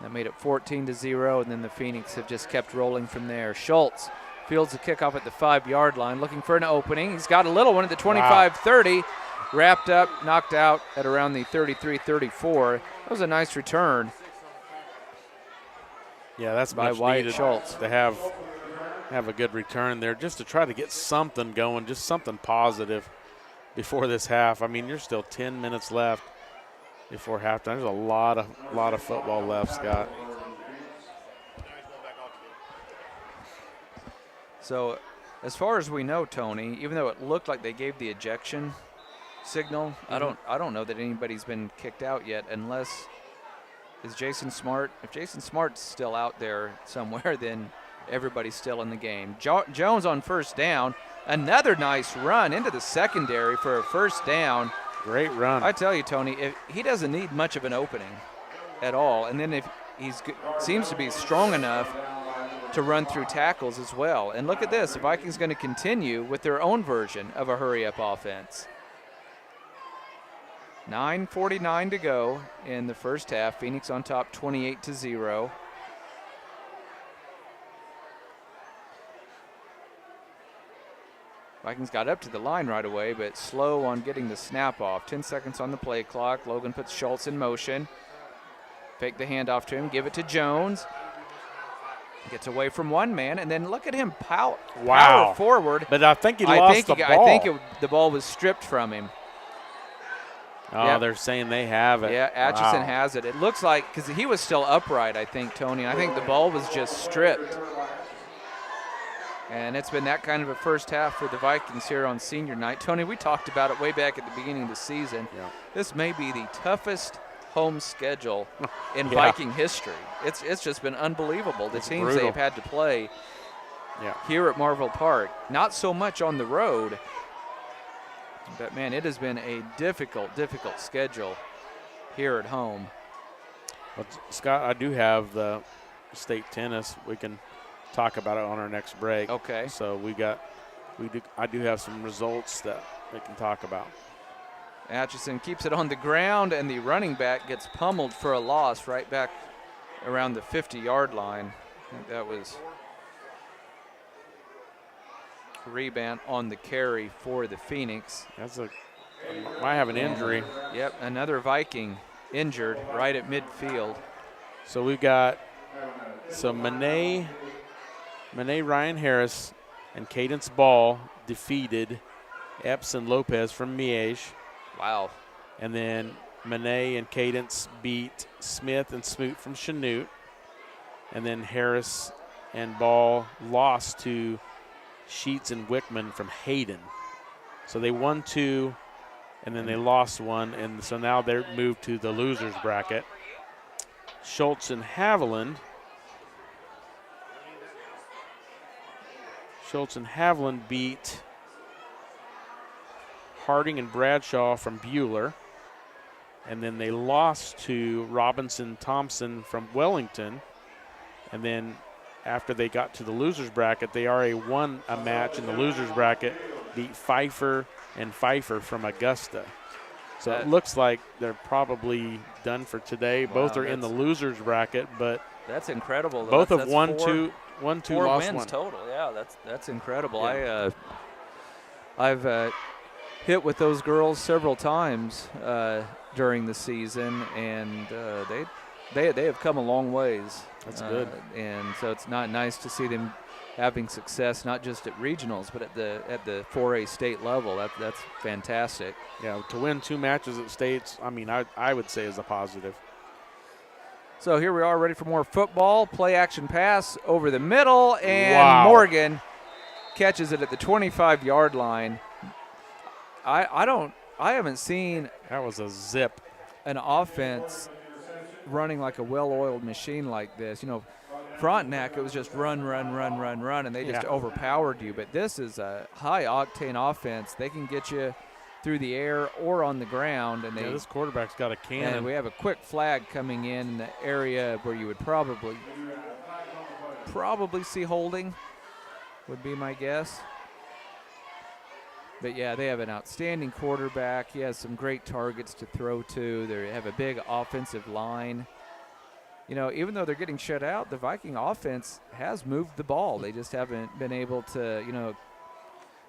That made it 14-0, and then the Phoenix have just kept rolling from there. Schultz fields the kickoff at the 5-yard line, looking for an opening. He's got a little one at the 25-30. Wow. Wrapped up, knocked out at around the 33-34. That was a nice return. Yeah, that's by much Wyatt needed Schultz to have a good return there, just to try to get something going, just something positive before this half. I mean, there's still 10 minutes left before halftime. There's a lot of football left, Scott. So, as far as we know, Tony, even though it looked like they gave the ejection signal, I don't know that anybody's been kicked out yet, unless is Jason Smart. If Jason Smart's still out there somewhere, then everybody's still in the game. Jones on first down. Another nice run into the secondary for a first down. Great run. I tell you, Tony, if he doesn't need much of an opening at all, and then if seems to be strong enough to run through tackles as well. And look at this, the Vikings going to continue with their own version of a hurry-up offense. 9:49 to go in the first half. Phoenix on top 28-0. Vikings got up to the line right away, but slow on getting the snap off. 10 seconds on the play clock. Logan puts Schultz in motion. Fake the handoff to him, give it to Jones. Gets away from one man, and then look at him power forward. But I think he lost the ball. I think the ball was stripped from him. Oh, Yeah. they're saying they have it. Yeah, Atchison Wow. has it. It looks like, because he was still upright, I think, Tony. I think the ball was just stripped. And it's been that kind of a first half for the Vikings here on senior night. Tony, we talked about it way back at the beginning of the season. Yeah. This may be the toughest home schedule in Yeah. Viking history. It's just been unbelievable. The It's teams brutal. they've had to play Yeah. here at Marvell Park. Not so much on the road. But, man, it has been a difficult schedule here at home. But Scott, I do have the state tennis. We can talk about it on our next break. Okay. So I do have some results that we can talk about. Atchison keeps it on the ground, and the running back gets pummeled for a loss right back around the 50-yard line. I think that was a rebound on the carry for the Phoenix. Might have an injury. Yep, another Viking injured right at midfield. So we've got Monet Ryan Harris and Cadence Ball defeated Epps and Lopez from Miege. Wow. And then Monet and Cadence beat Smith and Smoot from Chanute. And then Harris and Ball lost to Sheets and Wickman from Hayden. So they won 2, and then they lost 1, and so now they're moved to the losers bracket. Schultz and Haviland. Beat Harding and Bradshaw from Bueller. And then they lost to Robinson Thompson from Wellington. And then after they got to the losers bracket, they already won a match in the losers bracket, beat Pfeiffer and Pfeiffer from Augusta. So it looks like they're probably done for today. Wow, Both are in the losers bracket, but that's incredible. Both have that's won four, two, four lost wins 1. total. Yeah, that's incredible. Yeah. I've hit with those girls several times during the season, and they have come a long ways. That's good. And so it's not nice to see them having success, not just at regionals, but at the 4A state level. That's fantastic. Yeah, to win 2 matches at states, I mean, I would say is a positive. So here we are, ready for more football. Play action pass over the middle, and Wow. Morgan catches it at the 25-yard line. I haven't seen That was a zip. an offense running like a well-oiled machine like this. You know, Frontenac, it was just run, and they just overpowered you. But this is a high-octane offense. They can get you through the air or on the ground. And This quarterback's got a cannon. and we have a quick flag coming in the area where you would probably see holding, would be my guess. But, yeah, they have an outstanding quarterback. He has some great targets to throw to. They have a big offensive line. You know, even though they're getting shut out, the Viking offense has moved the ball. They just haven't been able to,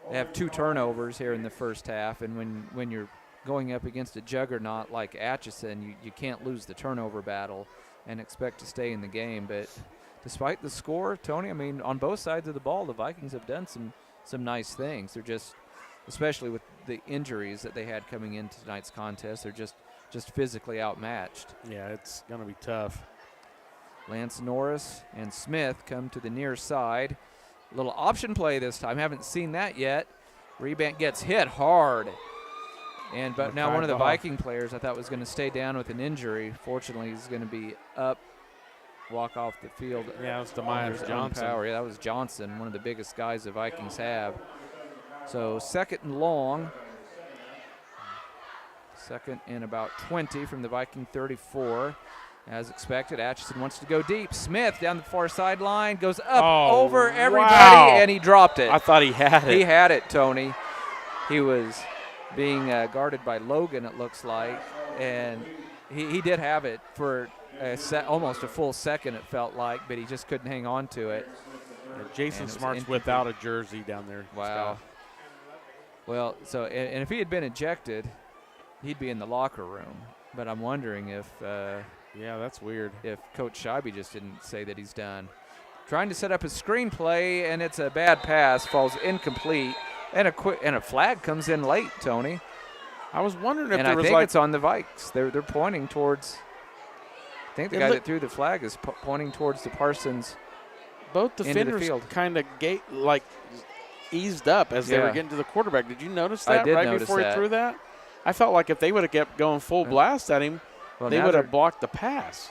they have 2 turnovers here in the first half. And when you're going up against a juggernaut like Atchison, you can't lose the turnover battle and expect to stay in the game. But despite the score, Tony, I mean, on both sides of the ball, the Vikings have done some nice things. They're just, especially with the injuries that they had coming into tonight's contest, they're just physically outmatched. Yeah, it's going to be tough. Lance Norris and Smith come to the near side. A little option play this time. Haven't seen that yet. Rebant gets hit hard. But now one of the Viking players I thought was going to stay down with an injury. Fortunately, he's going to be up, walk off the field. Yeah, it was Demias Johnson. Power. Yeah, that was Johnson, one of the biggest guys the Vikings have. So 2nd and long. 2nd and about 20 from the Viking 34. As expected, Atchison wants to go deep. Smith down the far sideline, goes up over everybody, and he dropped it. I thought he had it. He had it, Tony. He was being guarded by Logan, it looks like, and he did have it for almost a full second, it felt like, but he just couldn't hang on to it. Jason Smart's without a jersey down there. Wow. Scott. Well, so and if he had been ejected, he'd be in the locker room. But I'm wondering if yeah, that's weird. If Coach Scheibe just didn't say that he's done. Trying to set up a screenplay, and it's a bad pass, falls incomplete, and a flag comes in late, Tony. I was wondering if and there I was think like it's on the Vikes. They're pointing towards. I think the guy that threw the flag is pointing towards the Parsons. Both defenders kind of eased up as they were getting to the quarterback. Did you notice that before he threw that? I felt like if they would have kept going full blast at him, they would have blocked the pass.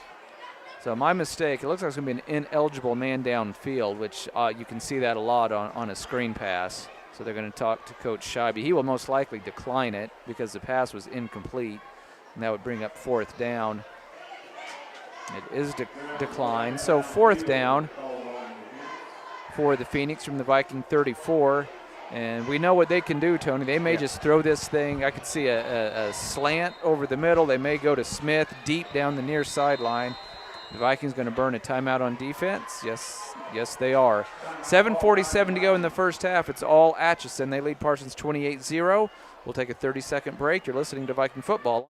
So my mistake. It looks like it's going to be an ineligible man downfield, which you can see that a lot on a screen pass. So they're going to talk to Coach Scheibe. He will most likely decline it because the pass was incomplete, and that would bring up 4th down. It is declined. So 4th down for the Phoenix from the Viking 34. And we know what they can do, Tony. They may just throw this thing. I could see a slant over the middle. They may go to Smith deep down the near sideline. The Vikings going to burn a timeout on defense? Yes, they are. 7:47 to go in the first half. It's all Atchison. They lead Parsons 28-0. We'll take a 30-second break. You're listening to Viking Football.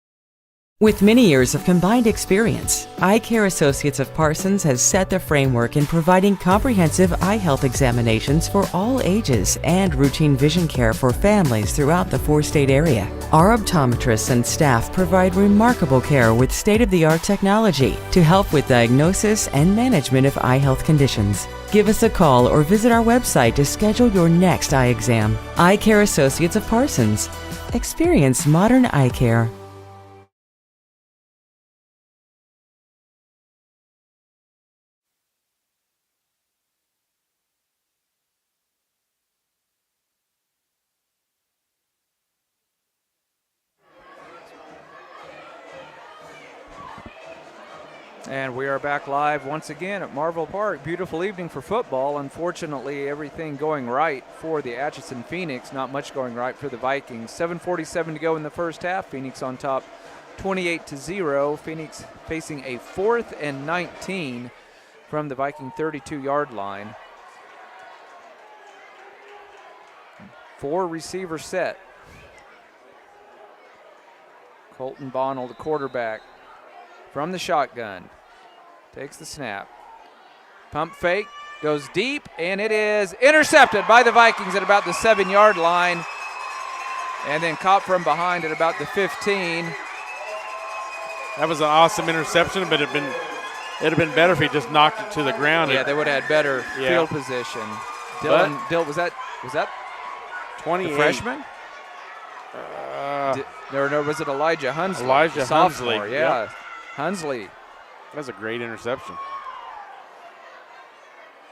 With many years of combined experience, Eye Care Associates of Parsons has set the framework in providing comprehensive eye health examinations for all ages and routine vision care for families throughout the 4-state area. Our optometrists and staff provide remarkable care with state-of-the-art technology to help with diagnosis and management of eye health conditions. Give us a call or visit our website to schedule your next eye exam. Eye Care Associates of Parsons. Experience modern eye care. And we are back live once again at Marvell Park. Beautiful evening for football. Unfortunately, everything going right for the Atchison Phoenix. Not much going right for the Vikings. 7:47 to go in the first half. Phoenix on top 28-0. Phoenix facing a 4th and 19 from the Viking 32-yard line. 4 receiver set. Colton Bonnell, the quarterback, from the shotgun. Takes the snap. Pump fake, goes deep, and it is intercepted by the Vikings at about the 7-yard line. And then caught from behind at about the 15. That was an awesome interception, but it'd have been better if he just knocked it to the ground. Yeah, they would have had better field position. Dylan, was that 28. The freshman? No, was it Elijah Hunsley? Elijah sophomore, Hunsley. Yeah. Yep. Hunsley. That was a great interception.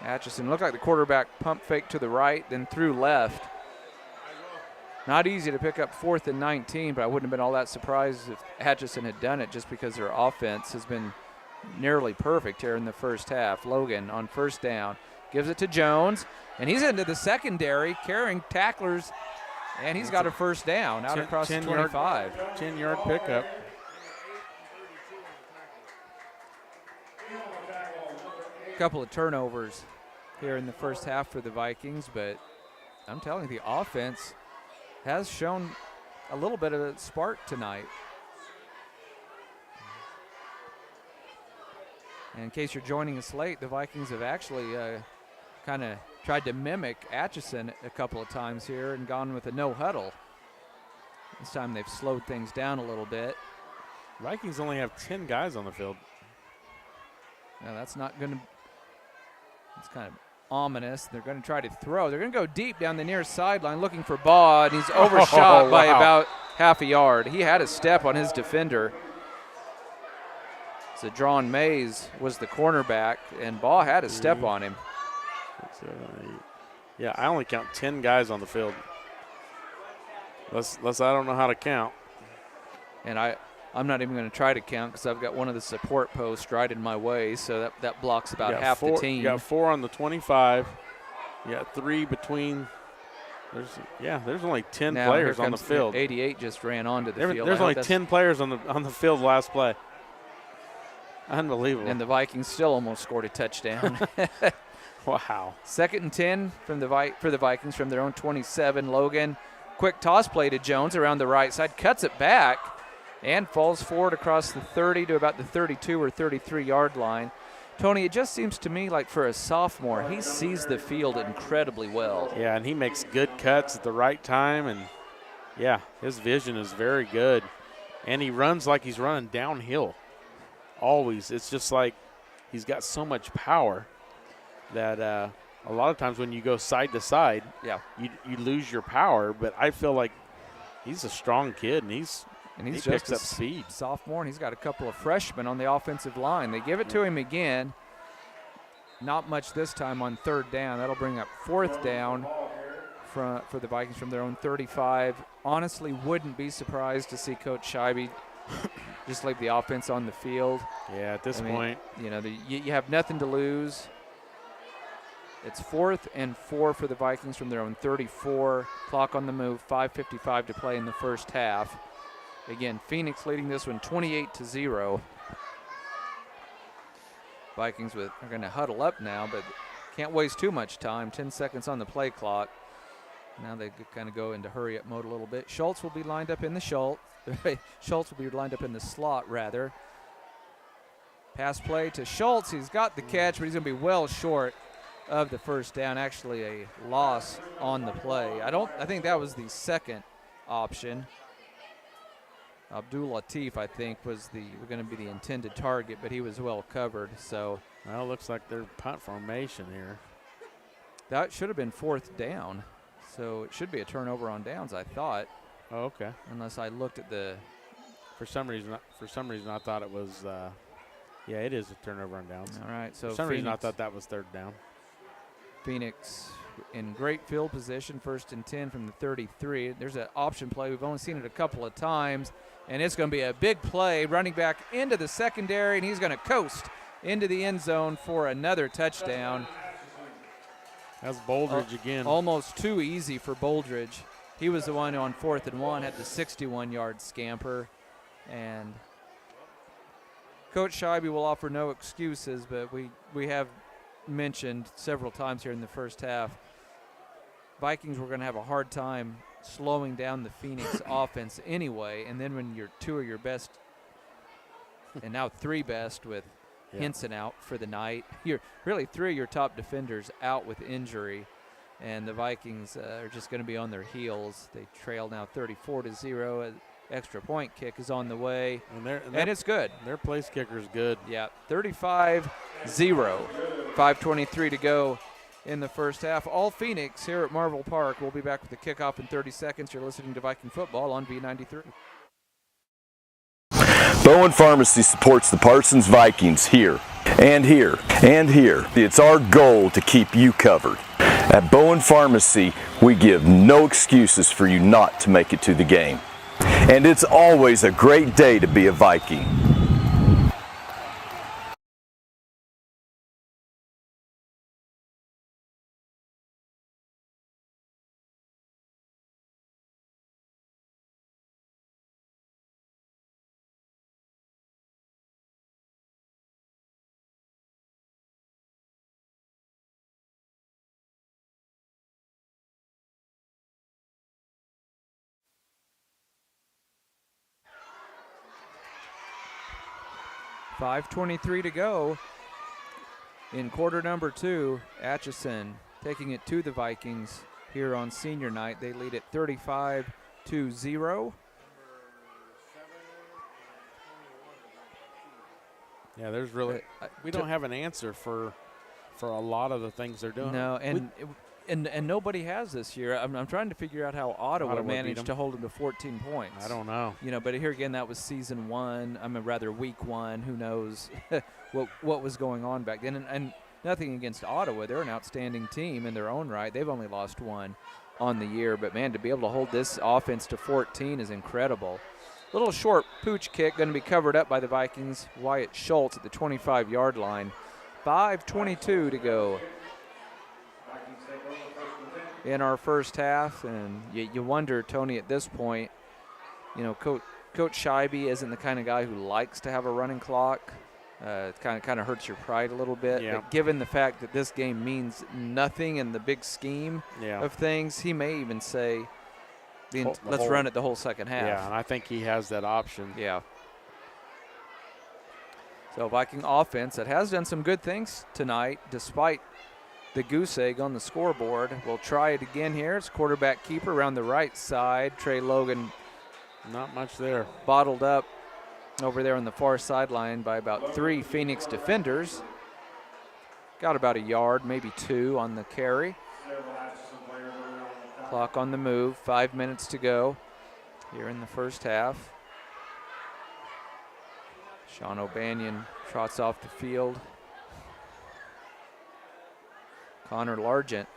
Atchison looked like the quarterback pump fake to the right, then threw left. Not easy to pick up 4th and 19, but I wouldn't have been all that surprised if Atchison had done it just because their offense has been nearly perfect here in the first half. Logan on first down gives it to Jones, and he's into the secondary carrying tacklers, and he's got a first down out across the 25. 10-yard pickup. A couple of turnovers here in the first half for the Vikings, but I'm telling you, the offense has shown a little bit of a spark tonight. And in case you're joining us late, the Vikings have actually kind of tried to mimic Atchison a couple of times here and gone with a no huddle. This time they've slowed things down a little bit. Vikings only have 10 guys on the field. Now that's not going to, it's kind of ominous. They're going to try to throw. They're going to go deep down the near sideline looking for Baugh, and he's overshot by about half a yard. He had a step on his defender. So Drawn Mays was the cornerback, and Baugh had a step on him. 6, 7, 8. Yeah, I only count 10 guys on the field. Unless I don't know how to count. And I'm not even going to try to count because I've got one of the support posts right in my way, so that blocks about half the team. You got 4 on the 25. You got 3 between. There's only 10 players on the field. 88 just ran onto the field. There's only 10 players on the field last play. Unbelievable. And the Vikings still almost scored a touchdown. Wow. 2nd and 10 for the Vikings from their own 27. Logan, quick toss play to Jones around the right side, cuts it back, and falls forward across the 30 to about the 32 or 33-yard line. Tony, it just seems to me like for a sophomore, he sees the field incredibly well. Yeah, and he makes good cuts at the right time, and Yeah, his vision is very good. And he runs like he's running downhill. Always. It's just like he's got so much power that a lot of times when you go side to side, you lose your power. But I feel like he's a strong kid, and he just picks a up speed. Sophomore, and he's got a couple of freshmen on the offensive line. They give it to him again. Not much this time on 3rd down. That'll bring up 4th down for the Vikings from their own 35. Honestly, wouldn't be surprised to see Coach Scheibe just leave the offense on the field. Yeah, at this point. You know, you have nothing to lose. It's 4th and 4 for the Vikings from their own 34. Clock on the move, 5:55 to play in the first half. Again, Phoenix leading this one 28-0. Vikings are going to huddle up now, but can't waste too much time. 10 seconds on the play clock. Now they kind of go into hurry-up mode a little bit. Schultz will be lined up in the Schultz will be lined up in the slot, rather. Pass play to Schultz. He's got the catch, but he's going to be well short of the first down. Actually, a loss on the play. I think that was the second option. Abdul Latif, I think, was going to be the intended target, but he was well covered. So, well, it looks like they're punt formation here. That should have been 4th down. So it should be a turnover on downs, I thought. Oh, okay. Unless I looked at the. For some reason, I thought it was. Yeah, it is a turnover on downs. All right. So for some reason, I thought that was 3rd down. Phoenix in great field position, 1st and 10 from the 33. There's an option play. We've only seen it a couple of times, and it's going to be a big play. Running back into the secondary, and he's going to coast into the end zone for another touchdown. That's Boldridge again. Almost too easy for Boldridge. He was the one on 4th and 1, had the 61-yard scamper. And Coach Scheibe will offer no excuses, but we have mentioned several times here in the first half, Vikings were going to have a hard time slowing down the Phoenix offense anyway. And then when you're 2 of your best, and now 3 best with Henson out for the night. You're really 3 of your top defenders out with injury, and the Vikings are just going to be on their heels. They trail now 34-0. An extra point kick is on the way, and it's good. Their place kicker is good. Yeah, 35-0. 5:23 to go in the first half. All Phoenix here at Marvel Park. We'll be back with the kickoff in 30 seconds. You're listening to Viking Football on V93. Bowen Pharmacy supports the Parsons Vikings here, and here, and here. It's our goal to keep you covered. At Bowen Pharmacy, we give no excuses for you not to make it to the game. And it's always a great day to be a Viking. .5:23 to go in quarter number 2. Atchison taking it to the Vikings here on senior night. They lead it 35-0. Yeah, there's really we don't have an answer for a lot of the things they're doing. No, and nobody has this year. I'm trying to figure out how Ottawa managed to hold them to 14 points. I don't know. You know, but here again, that was season 1. Rather week 1. Who knows what was going on back then? And nothing against Ottawa. They're an outstanding team in their own right. They've only lost 1 on the year. But, man, to be able to hold this offense to 14 is incredible. Little short pooch kick going to be covered up by the Vikings. Wyatt Schultz at the 25-yard line. 5:22 to go in our first half. And you wonder, Tony, at this point, you know, Coach Scheibe isn't the kind of guy who likes to have a running clock. It kind of hurts your pride a little bit. Yeah. But given the fact that this game means nothing in the big scheme of things, he may even say, let's run it the whole second half. Yeah, and I think he has that option. Yeah. So Viking offense that has done some good things tonight, despite the goose egg on the scoreboard. We'll try it again here. It's quarterback keeper around the right side. Trey Logan Not much there. bottled up over there on the far sideline by about 3 Phoenix defenders. Got about a yard, maybe 2 on the carry. Clock on the move, 5 minutes to go here in the first half. Sean O'Banion trots off the field. Connor Largent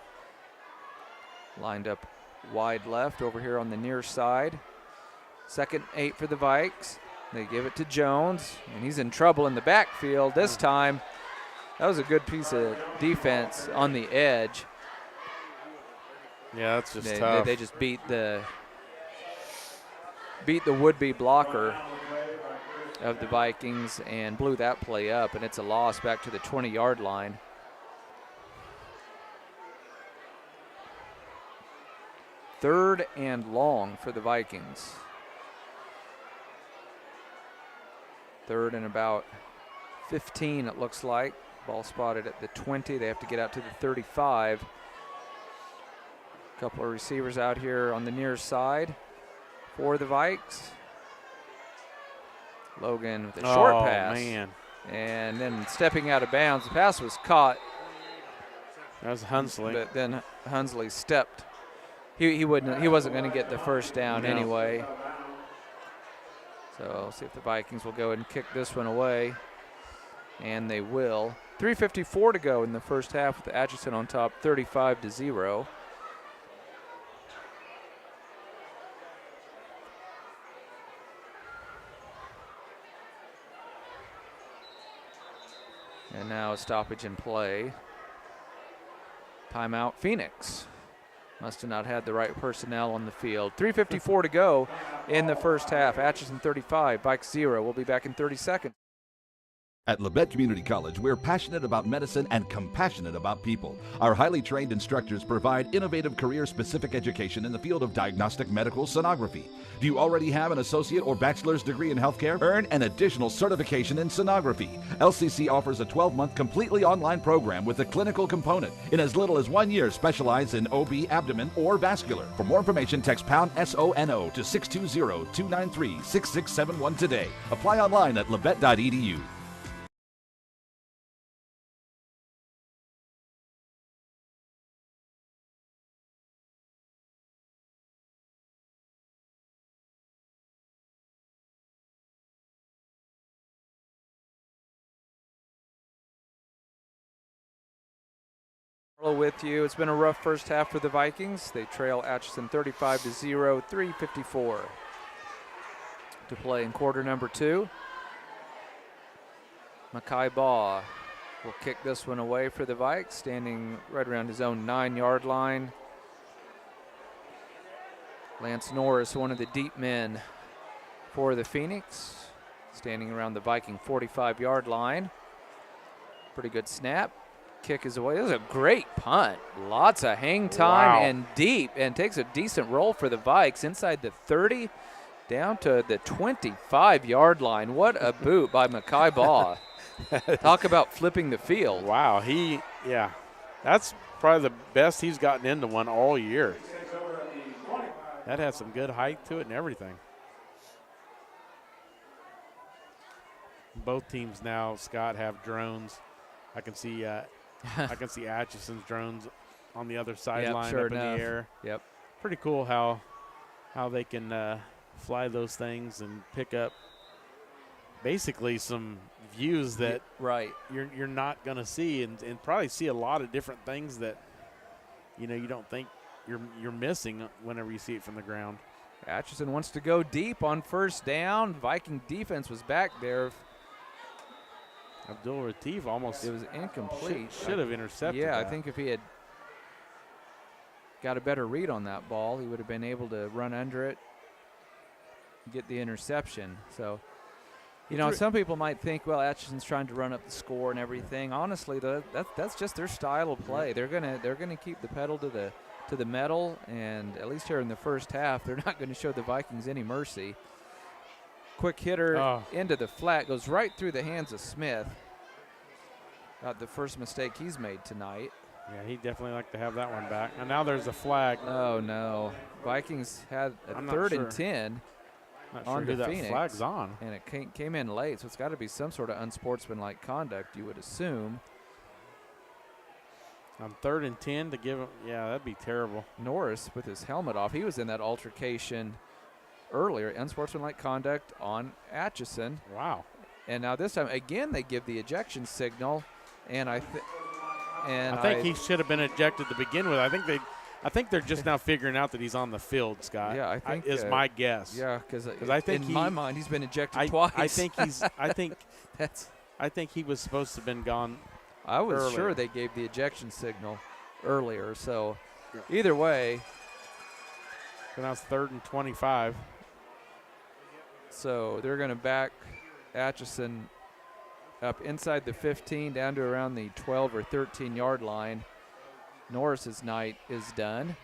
lined up wide left over here on the near side. 2nd 8 for the Vikes. They give it to Jones, and he's in trouble in the backfield this time. That was a good piece of defense on the edge. Yeah, that's just tough. They just beat the would-be blocker of the Vikings and blew that play up, and it's a loss back to the 20-yard line. Third and long for the Vikings. 3rd and about 15, it looks like. Ball spotted at the 20. They have to get out to the 35. A couple of receivers out here on the near side for the Vikes. Logan with a short pass. Man. And then stepping out of bounds. The pass was caught. That was Hunsley. But then Hunsley stepped. He wasn't going to get the first down anyway. So we'll see if the Vikings will go ahead and kick this one away. And they will. 3:54 to go in the first half with Atchison on top, 35-0. And now a stoppage in play. Timeout, Phoenix. Must have not had the right personnel on the field. 3:54 to go in the first half. Atchison 35, Vikes 0. We'll be back in 30 seconds. At Labette Community College, we're passionate about medicine and compassionate about people. Our highly trained instructors provide innovative career-specific education in the field of diagnostic medical sonography. Do you already have an associate or bachelor's degree in healthcare? Earn an additional certification in sonography. LCC offers a 12-month completely online program with a clinical component. In as little as 1 year, specialize in OB, abdomen, or vascular. For more information, text pound SONO to 620-293-6671 today. Apply online at labette.edu. With you. It's been a rough first half for the Vikings. They trail Atchison 35-0, 3:54 to play in quarter number 2. Makai Baugh will kick this one away for the Vikes, standing right around his own 9-yard line. Lance Norris, one of the deep men for the Phoenix, standing around the Viking 45-yard line. Pretty good snap. Kick is away. This is a great punt. Lots of hang time and deep, and takes a decent roll for the Vikes inside the 30 down to the 25-yard line. What a boot by Makai Baugh. Talk about flipping the field. Wow, that's probably the best he's gotten into one all year. That has some good height to it and everything. Both teams now, Scott, have drones. I can see Atchison's drones on the other sideline up in the air. Yep. Pretty cool how they can fly those things and pick up basically some views that you're not going to see and probably see a lot of different things that you don't think you're missing whenever you see it from the ground. Atchison wants to go deep on first down. Viking defense was back there. Abdul Latif almost. It was incomplete. Should have intercepted. Yeah, that. I think if he had got a better read on that ball, he would have been able to run under it, get the interception. So, some people might think, well, Atchison's trying to run up the score and everything. Honestly, that's just their style of play. They're gonna keep the pedal to the metal, and at least here in the first half, they're not going to show the Vikings any mercy. Quick hitter into the flat, goes right through the hands of Smith. Got the first mistake he's made tonight. Yeah, he'd definitely like to have that one back. And now there's a flag. Oh, no. Vikings had a I'm not 3rd sure. and 10 Not on sure who the that Phoenix. flag's on. And it came in late, so it's got to be some sort of unsportsmanlike conduct, you would assume. On 3rd and 10 to give him, yeah, that'd be terrible. Norris with his helmet off. He was in that altercation earlier, unsportsmanlike conduct on Atchison. Wow. And now this time, again, they give the ejection signal, and I think he should have been ejected to begin with. I think they're just now figuring out that he's on the field, Scott. Yeah, I think is my guess. Yeah, because I think in my mind he's been ejected twice. I think that's. I think he was supposed to have been gone. I was earlier. sure they gave the ejection signal earlier. So either way, So now it's 3rd and 25. so they're going to back Atchison up inside the 15 down to around the 12 or 13 yard line. Norris's night is done.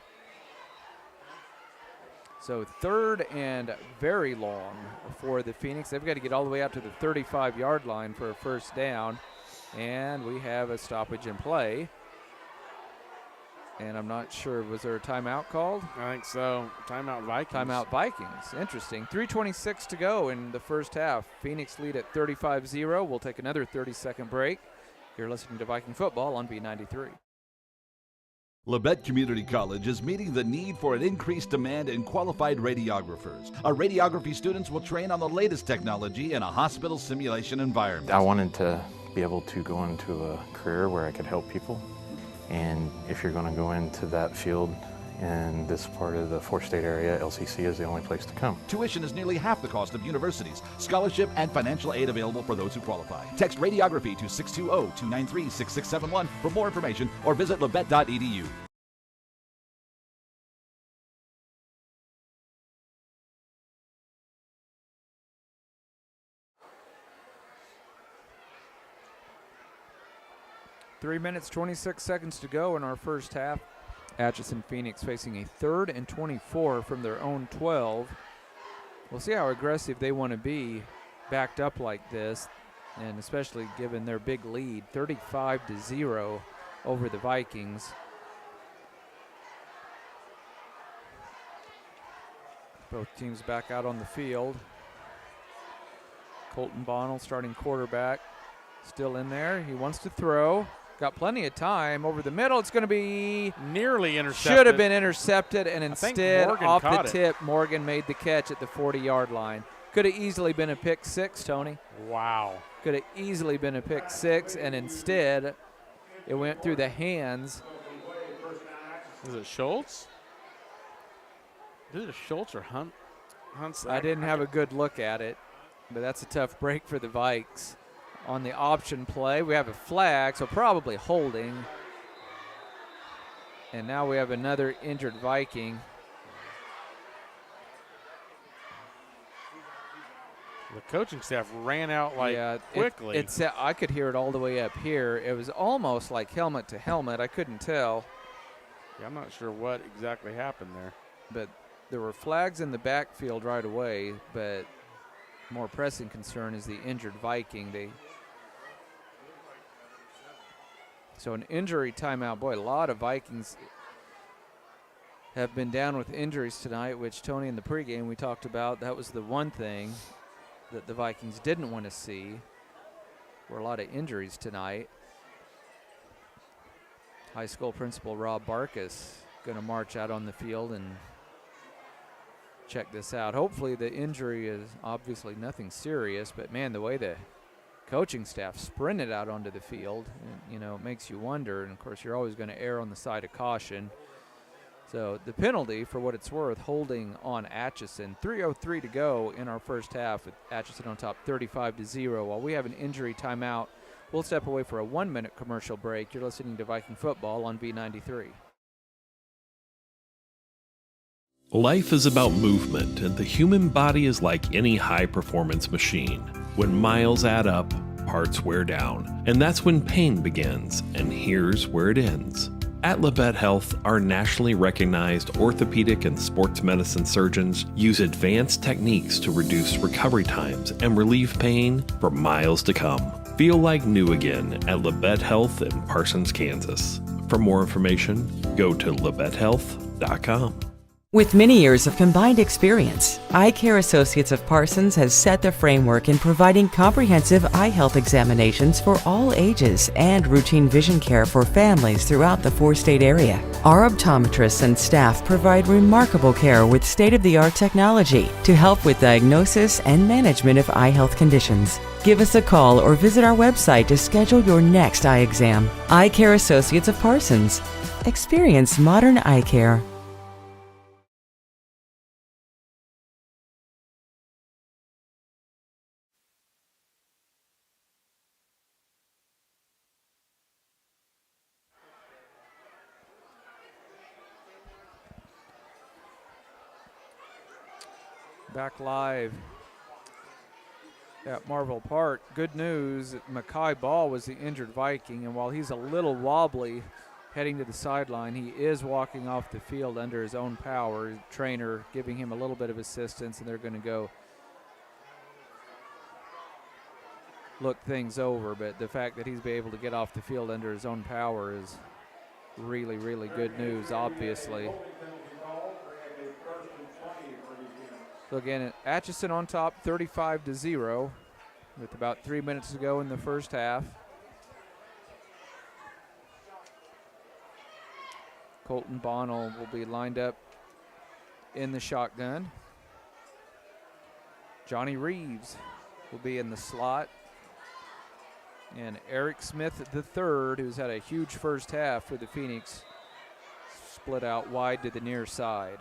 So 3rd and very long for the Phoenix. They've got to get all the way out to the 35 yard line for a first down. And we have a stoppage in play. And I'm not sure, was there a timeout called? I think so. Timeout Vikings. Timeout Vikings. Interesting. 3:26 to go in the first half. Phoenix lead at 35-0. We'll take another 30-second break. You're listening to Viking Football on B93. Labette Community College is meeting the need for an increased demand in qualified radiographers. Our radiography students will train on the latest technology in a hospital simulation environment. I wanted to be able to go into a career where I could help people. And if you're going to go into that field in this part of the four-state area, LCC is the only place to come. Tuition is nearly half the cost of universities. Scholarship and financial aid available for those who qualify. Text radiography to 620-293-6671 for more information or visit labette.edu. Three minutes, 26 seconds to go in our first half. Atchison Phoenix facing a 3rd and 24 from their own 12. We'll see how aggressive they want to be backed up like this, and especially given their big lead, 35-0 over the Vikings. Both teams back out on the field. Colton Bonnell, starting quarterback, still in there. He wants to throw. Got plenty of time over the middle. It's going to be nearly intercepted. Should have been intercepted, and instead, off the tip, it. Morgan made the catch at the 40-yard line. Could have easily been a pick six, Tony. Wow. Could have easily been a pick six, and instead, it went through the hands. Is it Schultz? Is it Schultz or Hunt? I didn't have a good look at it, but that's a tough break for the Vikes. On the option play, we have a flag, so probably holding. And now we have another injured Viking. The coaching staff ran out quickly. I could hear it all the way up here. It was almost like helmet to helmet. I couldn't tell. Yeah, I'm not sure what exactly happened there. But there were flags in the backfield right away, but more pressing concern is the injured Viking. So an injury timeout. Boy, a lot of Vikings have been down with injuries tonight, which Tony in the pregame we talked about. That was the one thing that the Vikings didn't want to see, were a lot of injuries tonight. High school principal Rob Barkus going to march out on the field and check this out. Hopefully the injury is obviously nothing serious, but man, the way the coaching staff sprinted out onto the field, it makes you wonder. And of course, you're always going to err on the side of caution. So the penalty, for what it's worth, holding on Atchison. 3:03 to go in our first half, with Atchison on top 35-0. While we have an injury timeout, we'll step away for a 1-minute commercial break. You're listening to Viking Football on B93. Life is about movement, and the human body is like any high-performance machine. When miles add up, parts wear down, and that's when pain begins, and here's where it ends. At Labette Health, our nationally recognized orthopedic and sports medicine surgeons use advanced techniques to reduce recovery times and relieve pain for miles to come. Feel like new again at Labette Health in Parsons, Kansas. For more information, go to labettehealth.com. With many years of combined experience, Eye Care Associates of Parsons has set the framework in providing comprehensive eye health examinations for all ages and routine vision care for families throughout the four-state area. Our optometrists and staff provide remarkable care with state-of-the-art technology to help with diagnosis and management of eye health conditions. Give us a call or visit our website to schedule your next eye exam. Eye Care Associates of Parsons. Experience modern eye care. Back live at Marvell Park. Good news, Makai Ball was the injured Viking, and while he's a little wobbly heading to the sideline, he is walking off the field under his own power. Trainer giving him a little bit of assistance, and they're going to go look things over. But the fact that he's been able to get off the field under his own power is really, really good news, obviously. So again, Atchison on top, 35-0, with about 3 minutes to go in the first half. Colton Bonnell will be lined up in the shotgun. Johnny Reeves will be in the slot. And Eric Smith III, who's had a huge first half for the Phoenix, split out wide to the near side.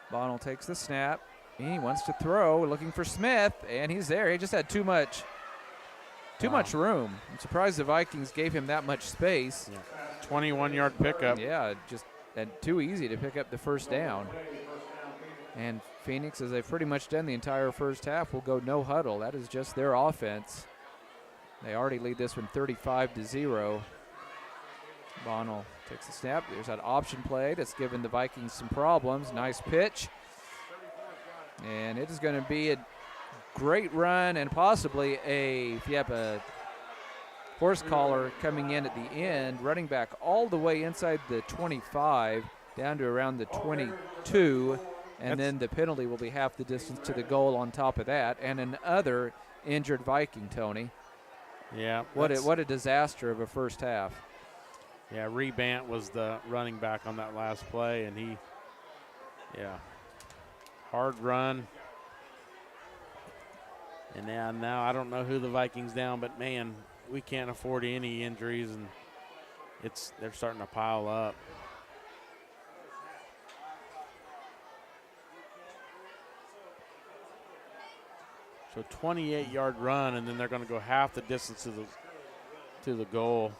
Bonnell takes the snap. He wants to throw, looking for Smith, and he's there. He just had too much room. I'm surprised the Vikings gave him that much space. Yeah. 21-yard pickup. Yeah, just and too easy to pick up the first down. And Phoenix, as they've pretty much done the entire first half, will go no huddle. That is just their offense. They already lead this one 35-0. Bonnell takes the snap. There's that option play that's given the Vikings some problems. Nice pitch. And it is going to be a great run and possibly if you have a horse collar coming in at the end, running back all the way inside the 25 down to around the 22. And then the penalty will be half the distance to the goal on top of that. And another injured Viking, Tony. Yeah. What a disaster of a first half. Yeah, Rebant was the running back on that last play, and hard run. And now I don't know who the Vikings down, but man, we can't afford any injuries, and they're starting to pile up. So 28-yard run, and then they're going to go half the distance to the goal.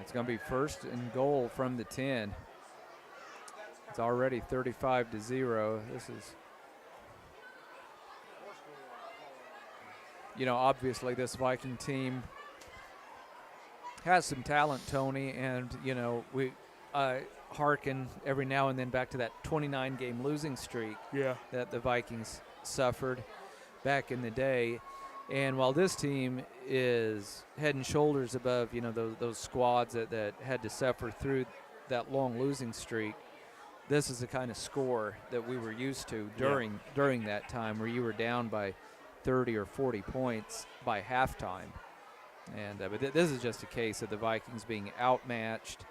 It's going to be first and goal from the 10. It's already 35-0. This is, obviously this Viking team has some talent, Tony, and, we hearken every now and then back to that 29-game losing streak that the Vikings suffered back in the day. And while this team is head and shoulders above, those squads that had to suffer through that long losing streak, this is the kind of score that we were used to during that time, where you were down by 30 or 40 points by halftime. And but this is just a case of the Vikings being outmatched,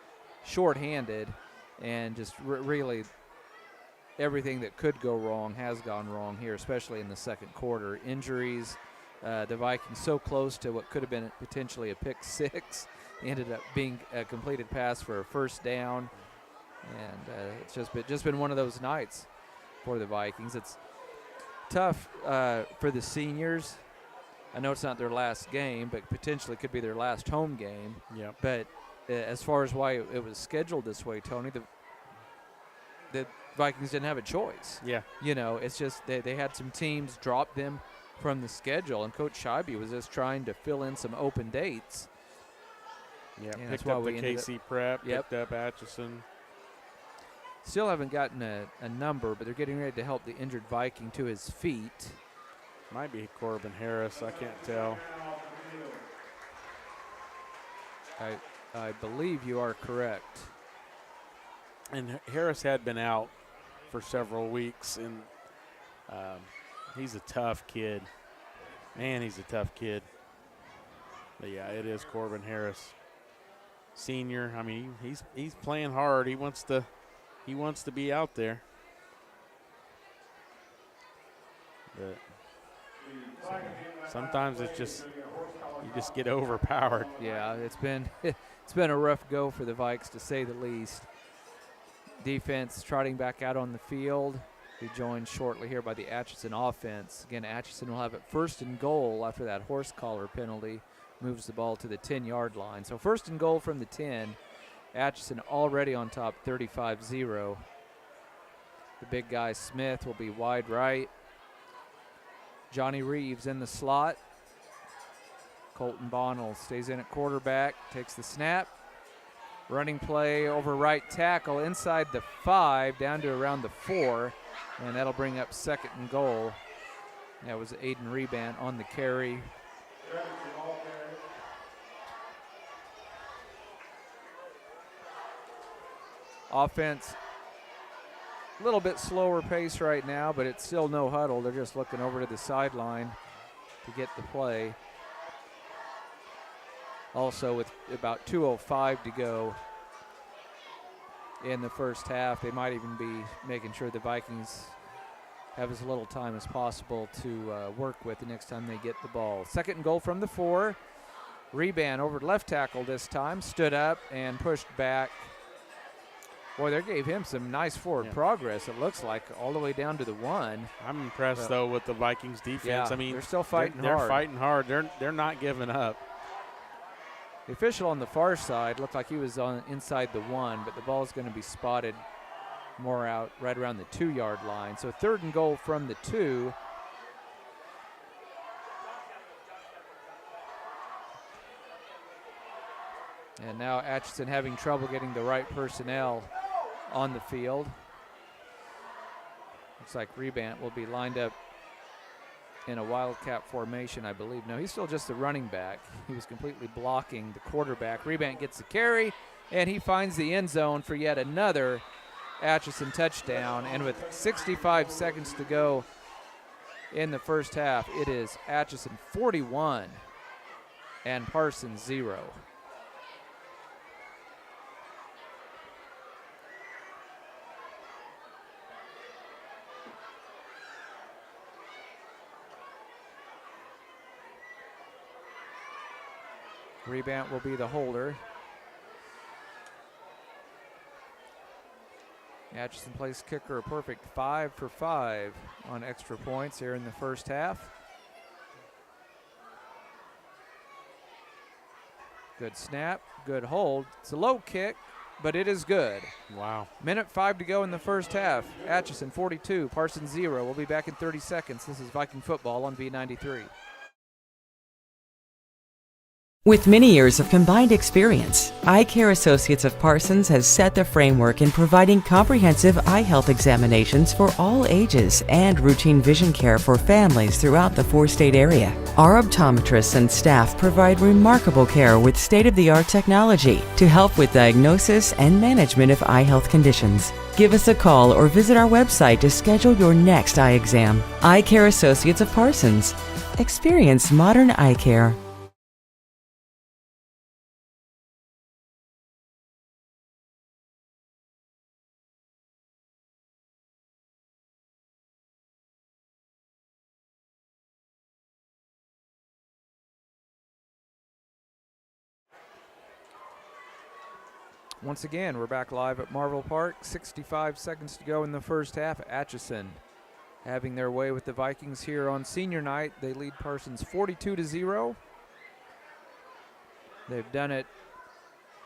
shorthanded, and just really everything that could go wrong has gone wrong here, especially in the second quarter. Injuries. The Vikings so close to what could have been potentially a pick six, ended up being a completed pass for a first down, and it's just been one of those nights for the Vikings. It's tough for the seniors. I know it's not their last game, but potentially could be their last home game. Yep. But as far as why it was scheduled this way, Tony, the Vikings didn't have a choice. Yeah. It's just they had some teams drop them from the schedule, and Coach Scheibe was just trying to fill in some open dates. Yeah, and picked up the KC Prep, picked up Atchison. Still haven't gotten a number, but they're getting ready to help the injured Viking to his feet. Might be Corbin Harris, I can't tell. I believe you are correct. And Harris had been out for several weeks, and he's a tough kid. Man, he's a tough kid. But yeah, it is Corbin Harris, senior. I mean, he's playing hard. He wants to be out there. But sometimes it's just you just get overpowered. Yeah, it's been a rough go for the Vikes, to say the least. Defense trotting back out on the field. Be joined shortly here by the Atchison offense. Again, Atchison will have it 1st and goal after that horse collar penalty. Moves the ball to the 10-yard line. So 1st and goal from the 10. Atchison already on top, 35-0. The big guy Smith will be wide right. Johnny Reeves in the slot. Colton Bonnell stays in at quarterback, takes the snap. Running play over right tackle inside the 5, down to around the 4, and that'll bring up 2nd and goal. That was Aiden Rebant on the carry. Offense, a little bit slower pace right now, but it's still no huddle. They're just looking over to the sideline to get the play. Also, with about 2:05 to go in the first half, they might even be making sure the Vikings have as little time as possible to work with the next time they get the ball. 2nd and goal from the 4. Reban over left tackle this time, stood up and pushed back. Boy, they gave him some nice forward progress, it looks like, all the way down to the 1. I'm impressed, though, with the Vikings defense. Yeah, I mean, they're still fighting hard. hard. They're fighting hard. They're not giving up. The official on the far side looked like he was on inside the 1, but the ball is going to be spotted more out right around the 2-yard line. So 3rd and goal from the 2. And now Atchison having trouble getting the right personnel on the field. Looks like Rebant will be lined up in a wildcat formation, I believe. No, he's still just the running back. He was completely blocking the quarterback. Rebant gets the carry, and he finds the end zone for yet another Atchison touchdown. And with 65 seconds to go in the first half, it is Atchison 41 and Parsons 0. Rebant will be the holder. Atchison plays kicker a perfect 5 for 5 on extra points here in the first half. Good snap, good hold. It's a low kick, but it is good. Wow. Minute 5 to go in the first half. Atchison 42, Parsons 0. We'll be back in 30 seconds. This is Viking football on V93. With many years of combined experience, Eye Care Associates of Parsons has set the framework in providing comprehensive eye health examinations for all ages and routine vision care for families throughout the 4-state area. Our optometrists and staff provide remarkable care with state-of-the-art technology to help with diagnosis and management of eye health conditions. Give us a call or visit our website to schedule your next eye exam. Eye Care Associates of Parsons. Experience modern eye care. Once again, we're back live at Marvel Park. 65 seconds to go in the first half. Atchison having their way with the Vikings here on senior night. They lead Parsons 42-0. They've done it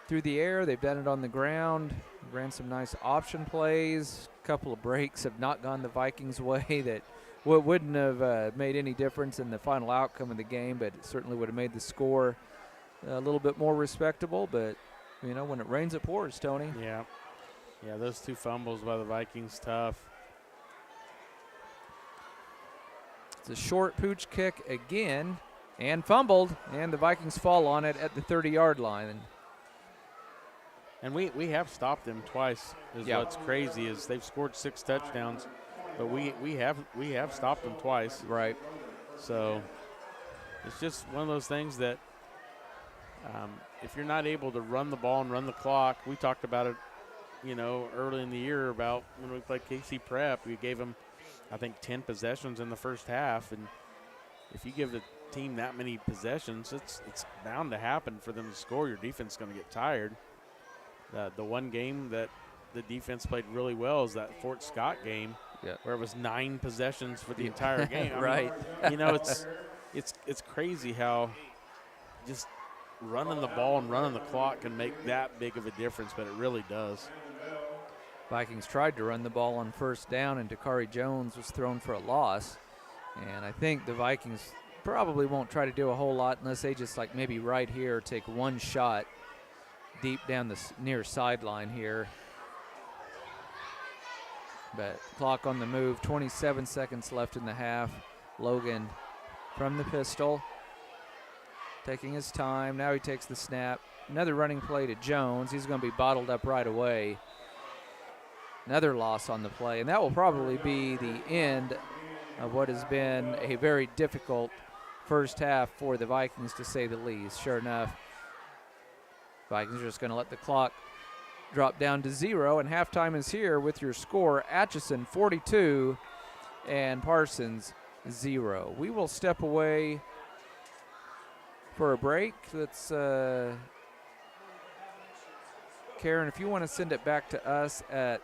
through the air. They've done it on the ground. Ran some nice option plays. A couple of breaks have not gone the Vikings' way that wouldn't have made any difference in the final outcome of the game, but it certainly would have made the score a little bit more respectable. But you know, when it rains, it pours, Tony. Yeah. Yeah, those 2 fumbles by the Vikings, tough. It's a short pooch kick again and fumbled, and the Vikings fall on it at the 30-yard line. And And we have stopped them twice. Is Yeah. what's crazy is they've scored 6 touchdowns, but we have stopped them twice. Right. So it's just one of those things that if you're not able to run the ball and run the clock, we talked about it, early in the year about when we played KC Prep. We gave them, I think, 10 possessions in the first half, and if you give the team that many possessions, it's bound to happen for them to score. Your defense is going to get tired. The one game that the defense played really well is that Fort Scott game, where it was 9 possessions for the entire game. Right. I mean, it's crazy how just running the ball and running the clock can make that big of a difference, but it really does. Vikings tried to run the ball on first down, and Dakari Jones was thrown for a loss. And I think the Vikings probably won't try to do a whole lot unless they just, like, maybe right here take one shot deep down the near sideline here. But clock on the move, 27 seconds left in the half. Logan from the pistol, taking his time. Now he takes the snap. Another running play to Jones. He's going to be bottled up right away. Another loss on the play, and that will probably be the end of what has been a very difficult first half for the Vikings, to say the least. Sure enough, Vikings are just going to let the clock drop down to 0, and halftime is here with your score: Atchison 42 and Parsons 0. We will step away for a break. Let's, Karen, if you want to send it back to us at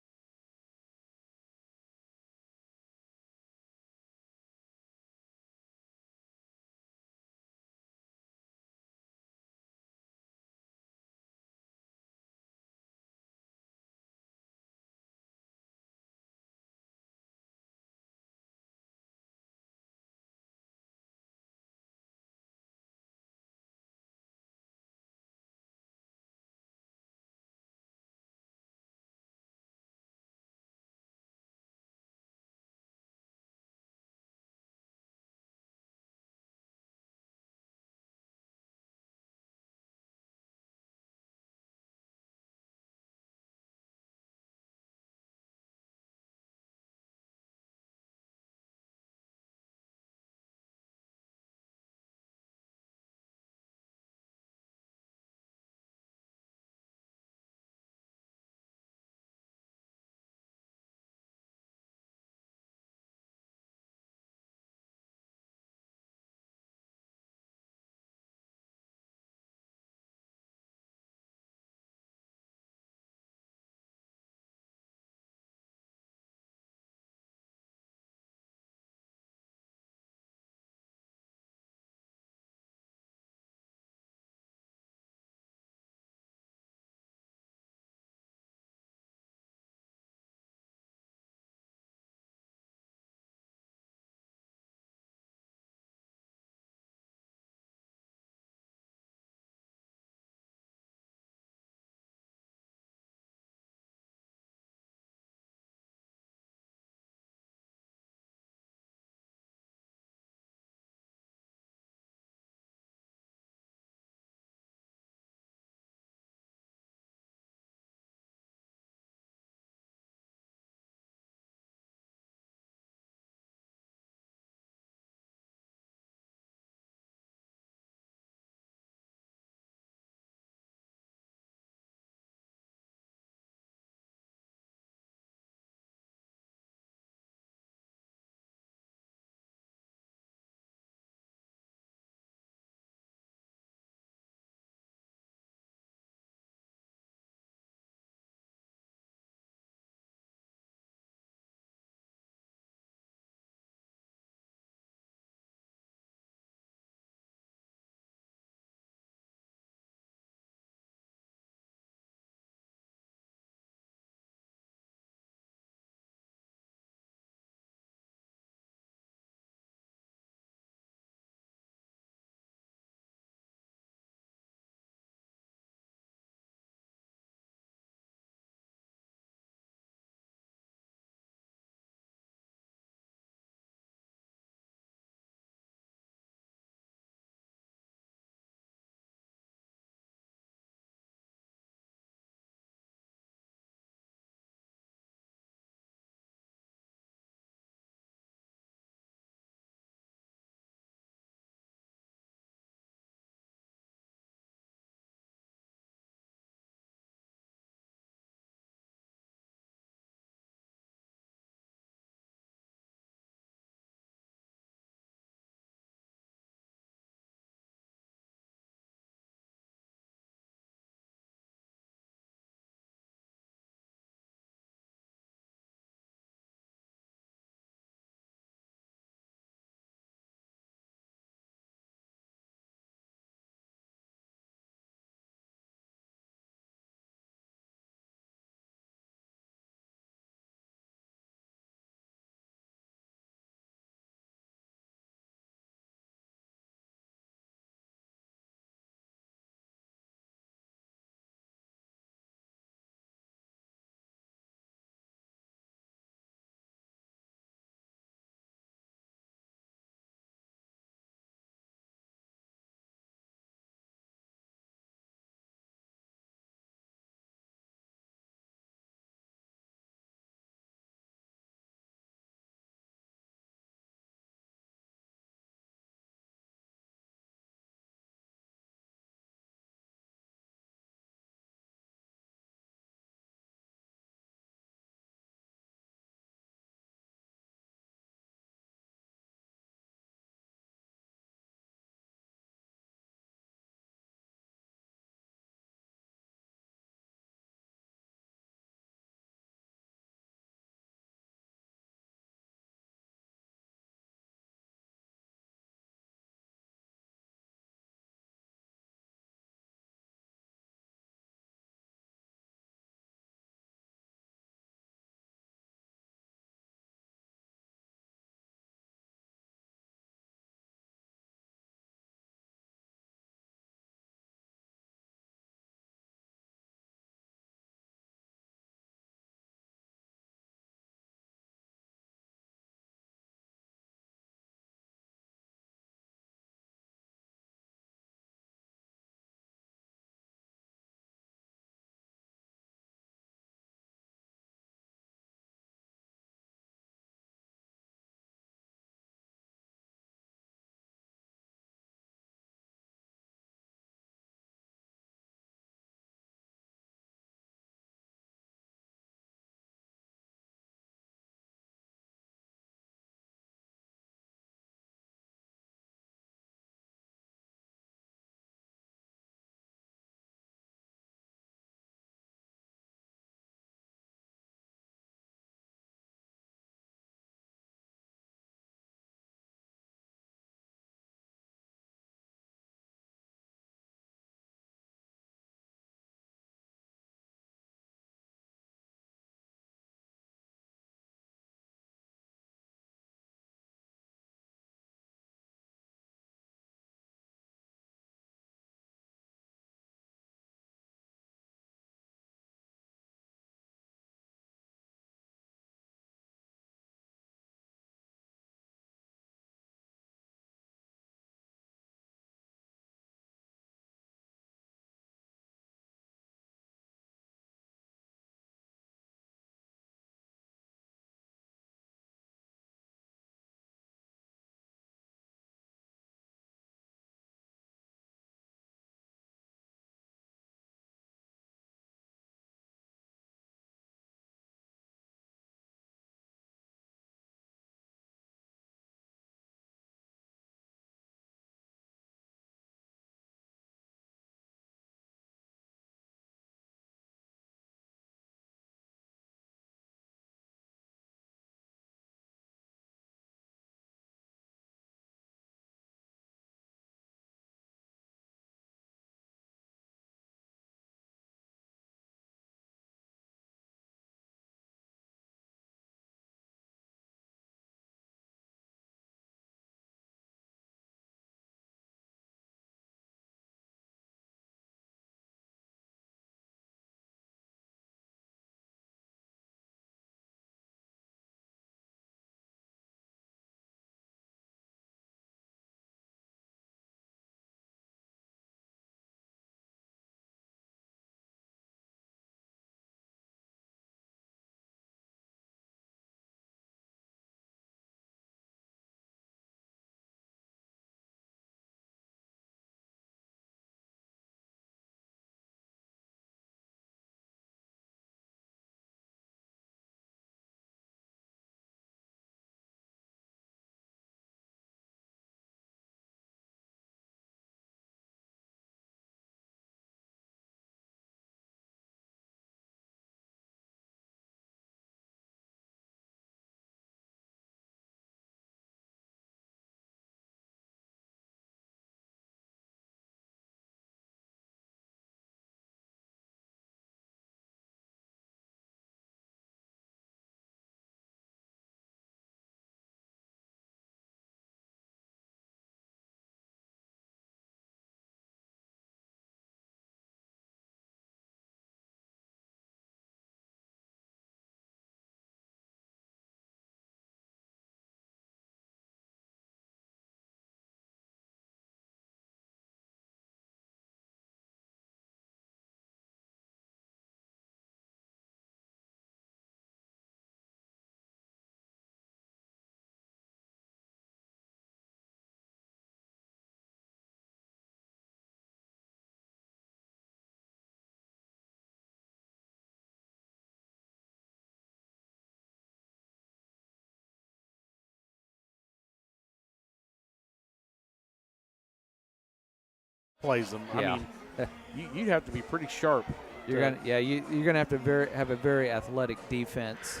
plays them. Yeah. I mean, you have to be pretty sharp. You're gonna have to have a very athletic defense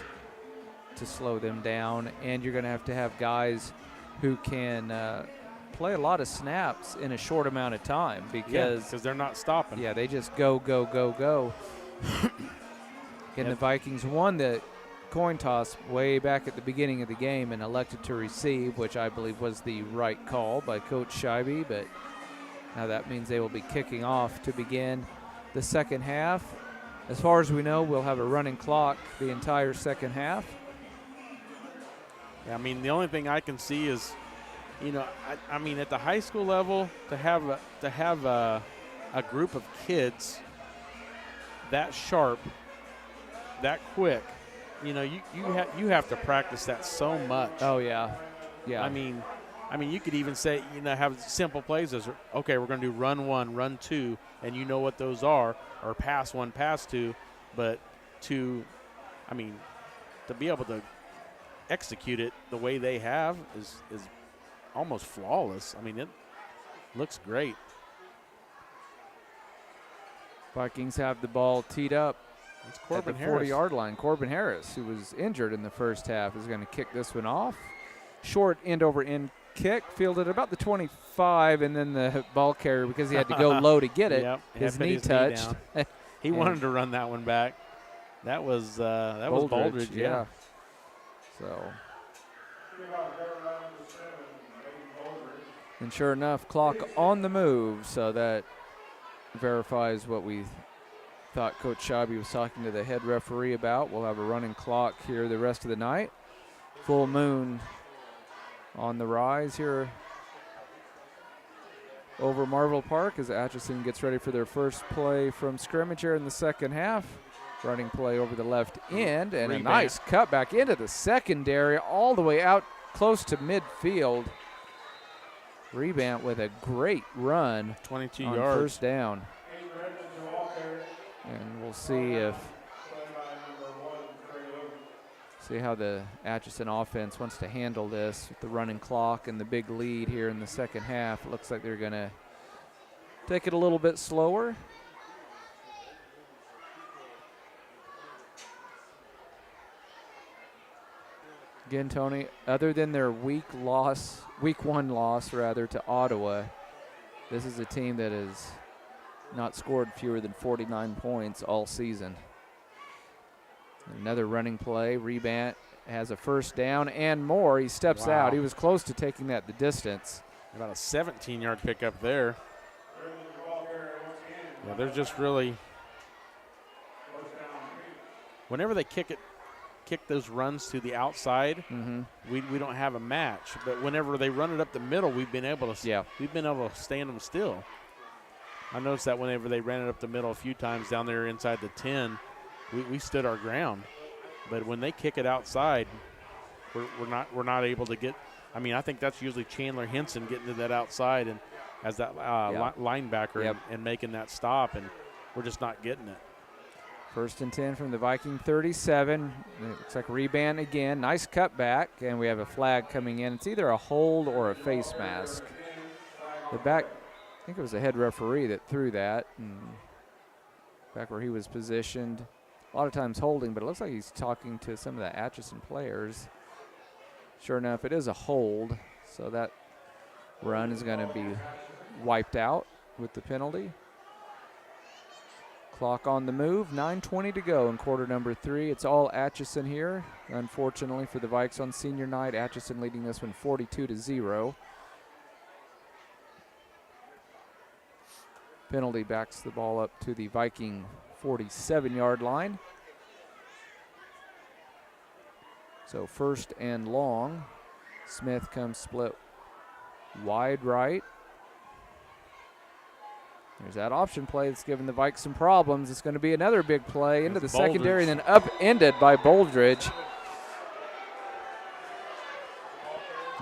to slow them down, and you're gonna have to have guys who can play a lot of snaps in a short amount of time because they're not stopping. Yeah, they just go. And the Vikings won the coin toss way back at the beginning of the game and elected to receive, which I believe was the right call by Coach Scheibe, but now that means they will be kicking off to begin the second half. As far as we know, we'll have a running clock the entire second half. Yeah, I mean, the only thing I can see is, I mean, at the high school level, to have a group of kids that sharp, that quick, you have to practice that so much. Oh yeah. I mean, you could even say, have simple plays as, okay, we're going to do run 1, run 2, and you know what those are, or pass 1, pass 2, but to be able to execute it the way they have is almost flawless. I mean, it looks great. Vikings have the ball teed up It's Corbin at the Harris. 40-yard line. Corbin Harris, who was injured in the first half, is going to kick this one off. Short end-over-end kick, fielded about the 25, and then the ball carrier, because he had to go low to get it, Yep, his knee touched. He wanted to run that one back. That was Baldridge, yeah. So, and sure enough, clock on the move, so that verifies what we thought Coach Scheibe was talking to the head referee about. We'll have a running clock here the rest of the night. Full moon on the rise here over Marvell Park as Atchison gets ready for their first play from scrimmage here in the second half. Running play over the left end, and a nice cut back into the secondary all the way out close to midfield. Rebant with a great run 22 on yards. first down. And we'll see how the Atchison offense wants to handle this with the running clock and the big lead here in the second half. It looks like they're going to take it a little bit slower. Again, Tony, other than their week 1 loss to Ottawa, this is a team that has not scored fewer than 49 points all season. Another running play. Rebant has a first down and more. He steps out. He was close to taking that the distance. About a 17-yard pickup there. Yeah, they're just really, whenever they kick those runs to the outside, we don't have a match. But whenever they run it up the middle, we've been able to stand them still. I noticed that whenever they ran it up the middle a few times down there inside the 10, we stood our ground. But when they kick it outside, we're not able to get. I mean, I think that's usually Chandler Henson getting to that outside and as that linebacker and making that stop, and we're just not getting it. First and 10 from the Viking 37. It looks like Rebant again. Nice cutback, and we have a flag coming in. It's either a hold or a face mask. The back, I think it was the head referee that threw that. And back where he was positioned. A lot of times holding, but it looks like he's talking to some of the Atchison players. Sure enough, it is a hold, so that run is going to be wiped out with the penalty. Clock on the move, 9:20 to go in quarter number 3. It's all Atchison here. Unfortunately for the Vikes on senior night, Atchison leading this one 42-0. Penalty backs the ball up to the Viking 47-yard line. So first and long. Smith comes split wide right. There's that option play that's giving the Vikes some problems. It's going to be another big play into the secondary and then upended by Baldridge.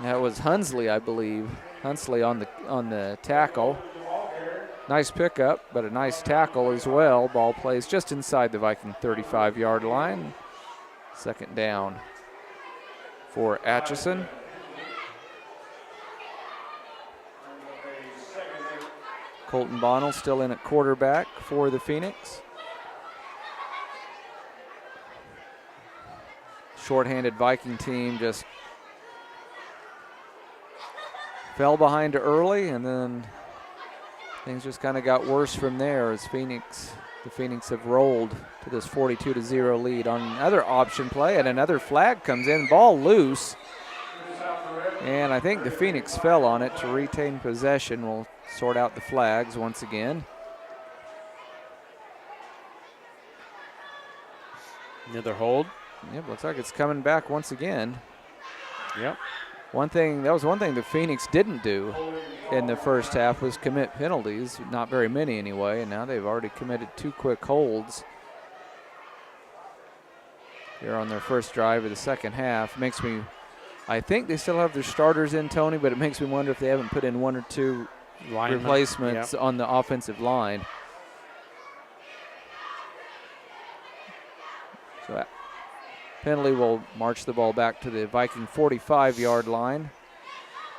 That was Hunsley, I believe. Hunsley on the tackle. Nice pickup, but a nice tackle as well. Ball plays just inside the Viking 35-yard line. Second down for Atchison. Colton Bonnell still in at quarterback for the Phoenix. Shorthanded Viking team just fell behind early, and then things just kind of got worse from there as the Phoenix have rolled to this 42-0 lead on another option play, and another flag comes in, ball loose. And I think the Phoenix fell on it to retain possession. We'll sort out the flags once again. Another hold. Yep, looks like it's coming back once again. Yep. That was one thing the Phoenix didn't do in the first half was commit penalties, not very many anyway, and now they've already committed 2 quick holds here on their first drive of the second half. I think they still have their starters in, Tony, but it makes me wonder if they haven't put in 1 or 2 replacements on the offensive line. So that penalty will march the ball back to the Viking 45-yard line.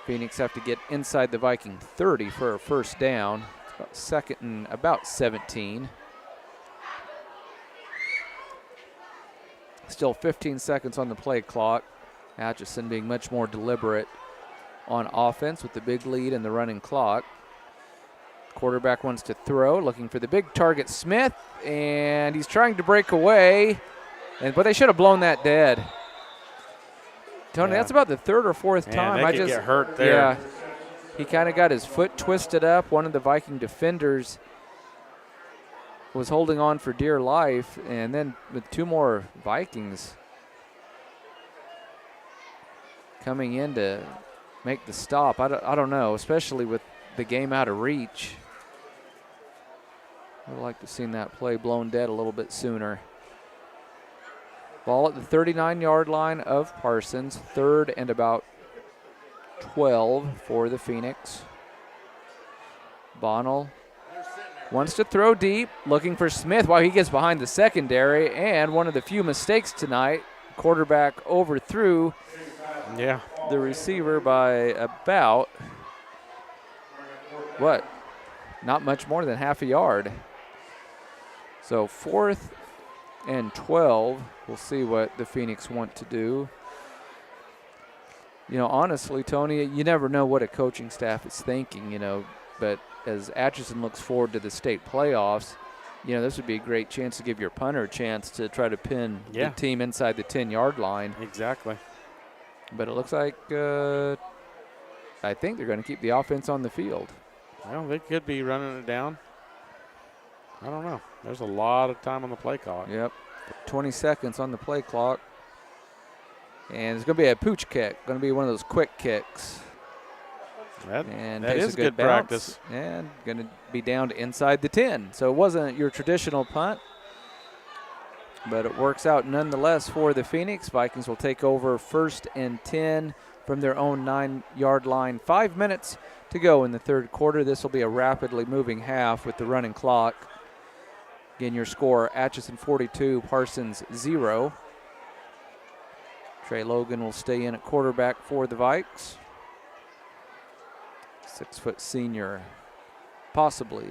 Phoenix have to get inside the Viking 30 for a first down. It's about second and about 17. Still 15 seconds on the play clock. Atchison being much more deliberate on offense with the big lead and the running clock. Quarterback wants to throw, looking for the big target, Smith, and he's trying to break away, but they should have blown that dead. Tony, that's about the 3rd or 4th time. They could get hurt there. Yeah, he kind of got his foot twisted up. One of the Viking defenders was holding on for dear life, and then with 2 more Vikings coming in to make the stop. I don't know, especially with the game out of reach. I'd like to have seen that play blown dead a little bit sooner. Ball at the 39-yard line of Parsons, 3rd and about 12 for the Phoenix. Bonnell wants to throw deep, looking for Smith while he gets behind the secondary, and one of the few mistakes tonight, quarterback overthrew the receiver by about, not much more than half a yard. So 4th and 12. We'll see what the Phoenix want to do. You know, honestly, Tony, you never know what a coaching staff is thinking, but as Atchison looks forward to the state playoffs, this would be a great chance to give your punter a chance to try to pin the team inside the 10-yard line. Exactly. But it looks like I think they're going to keep the offense on the field. Well, they could be running it down. I don't know. There's a lot of time on the play clock. Yep. 20 seconds on the play clock. And it's going to be a pooch kick. Going to be one of those quick kicks. That takes is a good practice. And going to be down to inside the 10. So it wasn't your traditional punt, but it works out nonetheless for the Phoenix. Vikings will take over 1st and 10 from their own 9-yard line. 5 minutes to go in the 3rd quarter. This will be a rapidly moving half with the running clock. Again, your score, Atchison 42, Parsons 0. Trey Logan will stay in at quarterback for the Vikes. 6-foot senior, possibly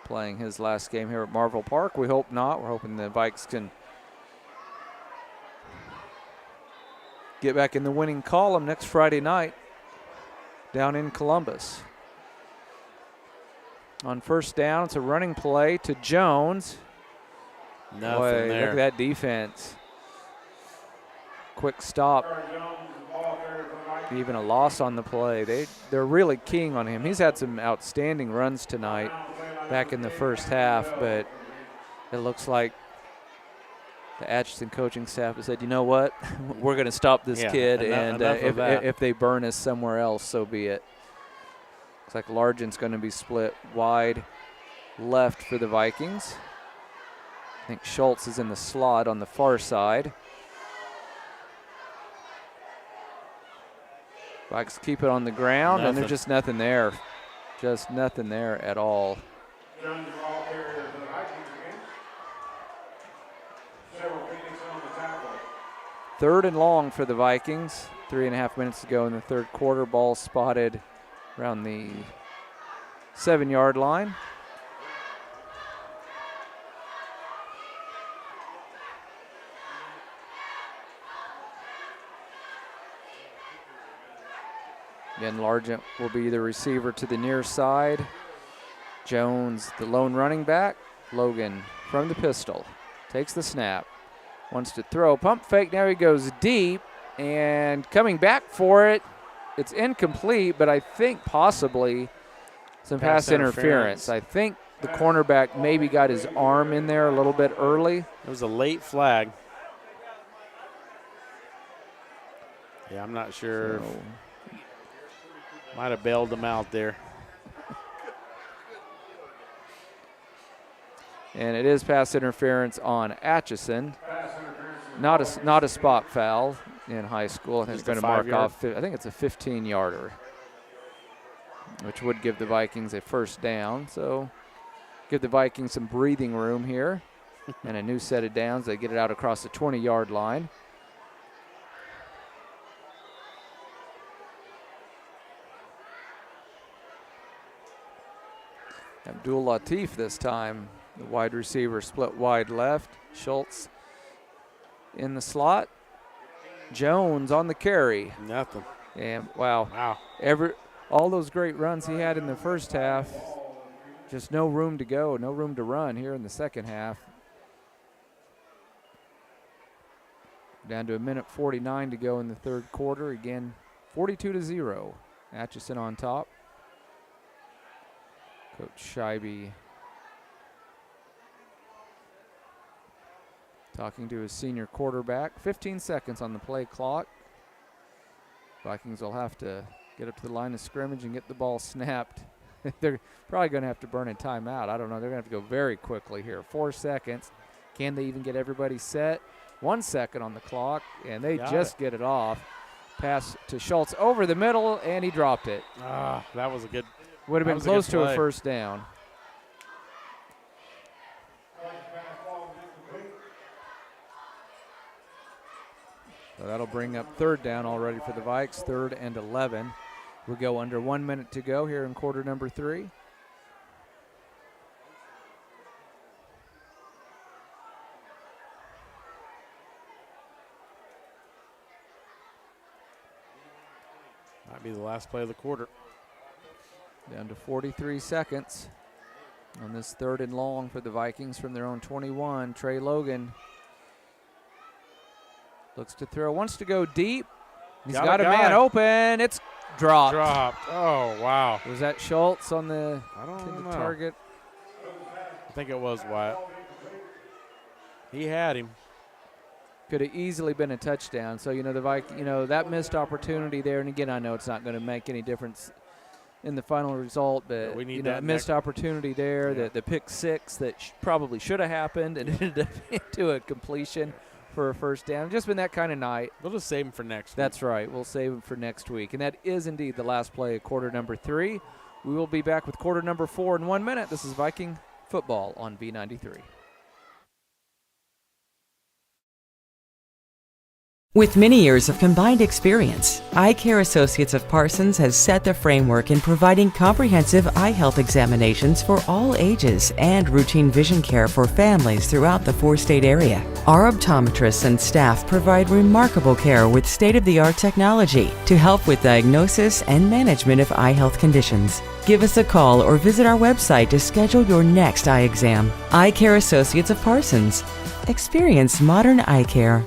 playing his last game here at Marvel Park. We hope not. We're hoping the Vikes can get back in the winning column next Friday night down in Columbus. On first down, it's a running play to Jones. Nothing Boy, there. look at that defense. Quick stop. Even a loss on the play. They're really keying on him. He's had some outstanding runs tonight back in the first half, but it looks like the Atchison coaching staff has said, you know what, we're going to stop this kid, and if they burn us somewhere else, so be it. Looks like Largent's going to be split wide left for the Vikings. I think Schultz is in the slot on the far side. Vikes keep it on the ground, and there's just nothing there. Just nothing there at all. 3rd and long for the Vikings. 3.5 minutes to go in the 3rd quarter. Ball spotted around the 7-yard line. Again, Largent will be the receiver to the near side. Jones, the lone running back. Logan from the pistol. Takes the snap. Wants to throw. Pump fake. Now he goes deep. And coming back for it. It's incomplete, but I think possibly some pass interference. I think the cornerback maybe got his arm in there a little bit early. It was a late flag. Yeah, I'm not sure. So, might have bailed him out there. and it is pass interference on Atchison. Not a spot foul in high school. I think it's going to mark off. I think it's a 15-yarder, which would give the Vikings a first down. So give the Vikings some breathing room here and a new set of downs. They get it out across the 20-yard line. Abdul Latif this time, the wide receiver, split wide left. Schultz in the slot. Jones on the carry. Nothing. And wow. All those great runs he had in the first half, just no room to go, no room to run here in the second half. Down to 1:49 to go in the third quarter. Again, 42-0. Atchison on top. Coach Scheibe talking to his senior quarterback. 15 seconds on the play clock. Vikings will have to get up to the line of scrimmage and get the ball snapped. They're probably going to have to burn a timeout. I don't know. They're going to have to go very quickly here. 4 seconds. Can they even get everybody set? 1 second on the clock, and they just get it off. Pass to Schultz over the middle, and he dropped it. That was a good. Would have been close to a first down. So that'll bring up third down already for the Vikes, 3rd and 11. We'll go under 1 minute to go here in quarter number 3. Might be the last play of the quarter. Down to 43 seconds on this 3rd and long for the Vikings from their own 21. Trey Logan looks to throw, wants to go deep. He's got a man open. It's dropped. Oh, wow. Was that Schultz on the target? I think it was Wyatt. He had him. Could have easily been a touchdown. So, that missed opportunity there. And again, I know it's not going to make any difference in the final result, but we need that missed opportunity there, the pick six that probably should have happened and ended up into a completion for a first down. Just been that kind of night. We'll just save him for next week. That's right. We'll save him for next week. And that is indeed the last play of quarter number 3. We will be back with quarter number 4 in 1 minute. This is Viking football on B93. With many years of combined experience, Eye Care Associates of Parsons has set the framework in providing comprehensive eye health examinations for all ages and routine vision care for families throughout the 4-state area. Our optometrists and staff provide remarkable care with state-of-the-art technology to help with diagnosis and management of eye health conditions. Give us a call or visit our website to schedule your next eye exam. Eye Care Associates of Parsons. Experience modern eye care.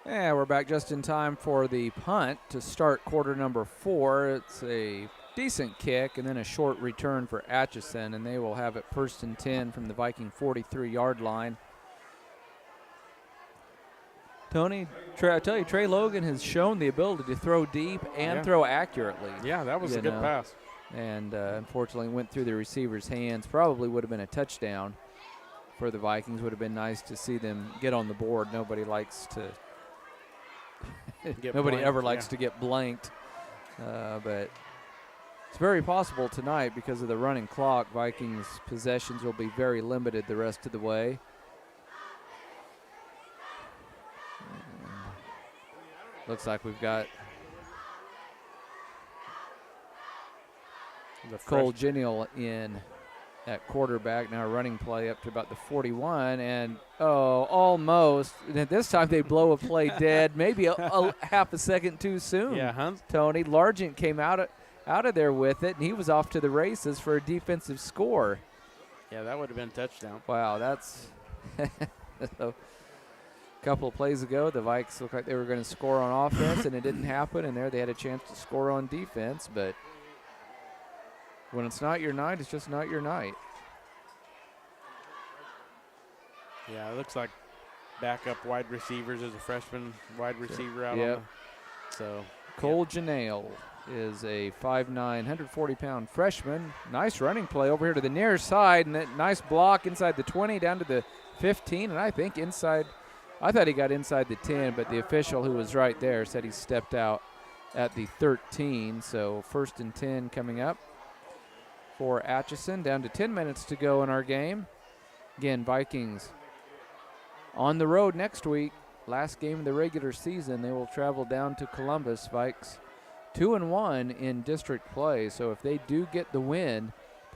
Yeah, we're back just in time for the punt to start quarter number 4. It's a decent kick and then a short return for Atchison, and they will have it 1st and 10 from the Viking 43-yard line. Tony, I tell you, Trey Logan has shown the ability to throw deep and throw accurately. Yeah, that was a good pass. And unfortunately went through the receiver's hands. Probably would have been a touchdown for the Vikings. Would have been nice to see them get on the board. Nobody likes to ever likes to get blanked. But it's very possible tonight because of the running clock. Vikings possessions will be very limited the rest of the way. Looks like we've got Cole Genial in at quarterback. Now running play up to about the 41. And, almost. And this time they blow a play dead. Maybe a half a second too soon. Yeah, Tony. Largent came out of there with it, and he was off to the races for a defensive score. Yeah, that would have been a touchdown. Wow, that's a couple of plays ago, the Vikes looked like they were going to score on offense, and it didn't happen, and there they had a chance to score on defense. But when it's not your night, it's just not your night. Yeah, it looks like backup wide receivers as a freshman wide receiver out Yep. on the, so. Cole Janelle is a 5'9", 140-pound freshman. Nice running play over here to the near side, and that nice block inside the 20 down to the 15, and I think inside – I thought he got inside the 10, but the official who was right there said he stepped out at the 13. So 1st and 10 coming up for Atchison. Down to 10 minutes to go in our game. Again, Vikings on the road next week. Last game of the regular season. They will travel down to Columbus. Vikes 2-1 in district play. So if they do get the win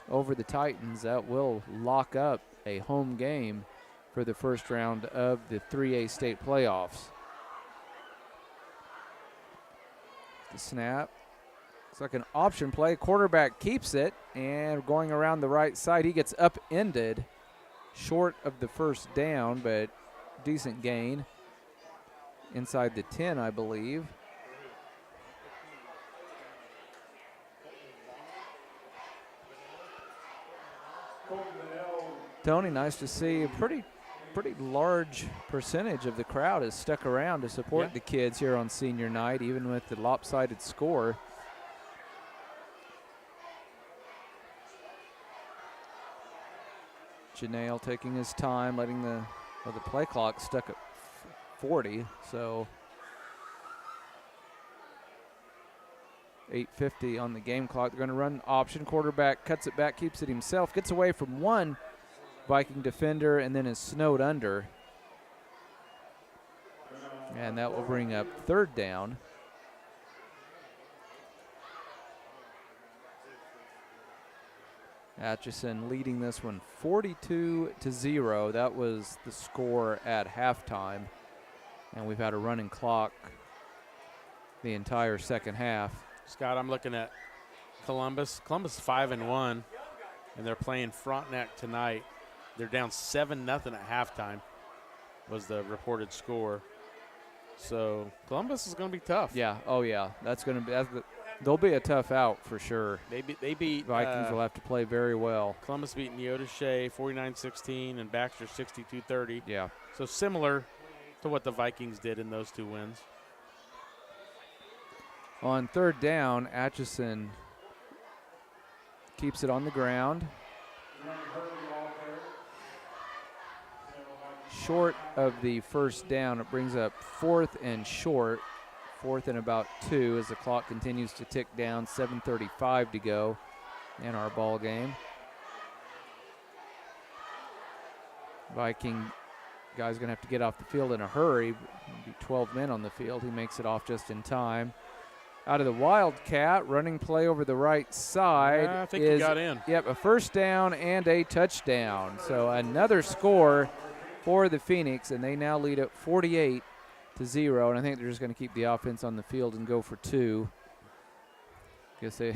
over the Titans, that will lock up a home game for the first round of the 3A state playoffs. The snap. Looks like an option play. Quarterback keeps it, and going around the right side, he gets upended short of the first down, but decent gain inside the 10, I believe. Tony, nice to see a pretty large percentage of the crowd has stuck around to support the kids here on senior night, even with the lopsided score. Janelle taking his time, letting the play clock stuck at 40, so 8:50 on the game clock. They're going to run option. Quarterback cuts it back, keeps it himself, gets away from one Viking defender, and then is snowed under. And that will bring up 3rd down. Atchison leading this one 42-0. That was the score at halftime. And we've had a running clock the entire second half. Scott, I'm looking at Columbus. Columbus 5-1, and they're playing Frontenac tonight. They're down 7-0 at halftime was the reported score. So Columbus is going to be tough. Yeah. Oh, yeah. They'll be a tough out for sure. They beat Vikings will have to play very well. Columbus beat Neodesha 49-16 and Baxter 62-30. Yeah. So similar to what the Vikings did in those two wins. On 3rd down, Atchison keeps it on the ground. Short of the first down, it brings up 4th and short. 4th and about 2 as the clock continues to tick down. 7:35 to go in our ball game. Viking guy's going to have to get off the field in a hurry. Be 12 men on the field. He makes it off just in time. Out of the Wildcat, running play over the right side. Yeah, I think he got in. Yep, a first down and a touchdown. So another score for the Phoenix, and they now lead at 48-0. And I think they're just going to keep the offense on the field and go for 2. Guess they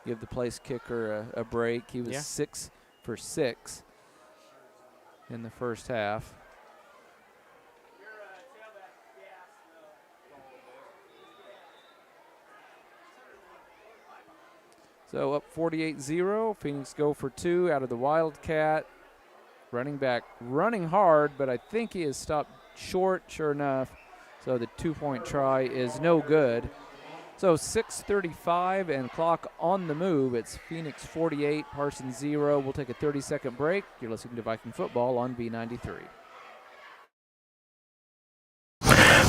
give the place kicker a break. He was 6 for 6 in the first half. So up 48-0. Phoenix go for 2 out of the Wildcat. Running back running hard, but I think he has stopped short, sure enough. So the 2-point try is no good. So 6:35 and clock on the move. It's Phoenix 48, Parsons 0. We'll take a 30-second break. You're listening to Viking Football on B93.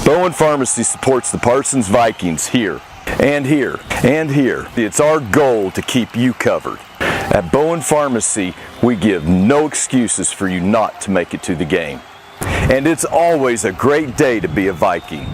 Bowen Pharmacy supports the Parsons Vikings here, and here, and here. It's our goal to keep you covered. At Bowen Pharmacy, we give no excuses for you not to make it to the game. And it's always a great day to be a Viking.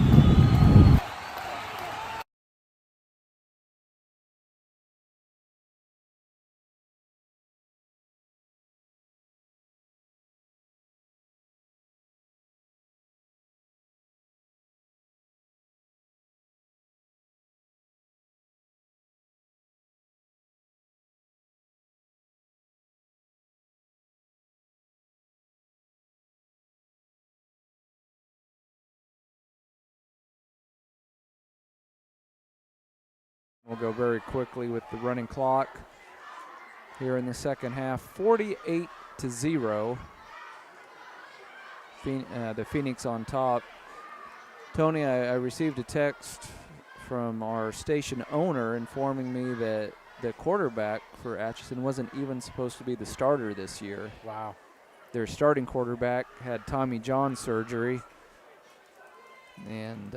We'll go very quickly with the running clock here in the second half. 48-0. The Phoenix on top. Tony, I received a text from our station owner informing me that the quarterback for Atchison wasn't even supposed to be the starter this year. Wow. Their starting quarterback had Tommy John surgery. And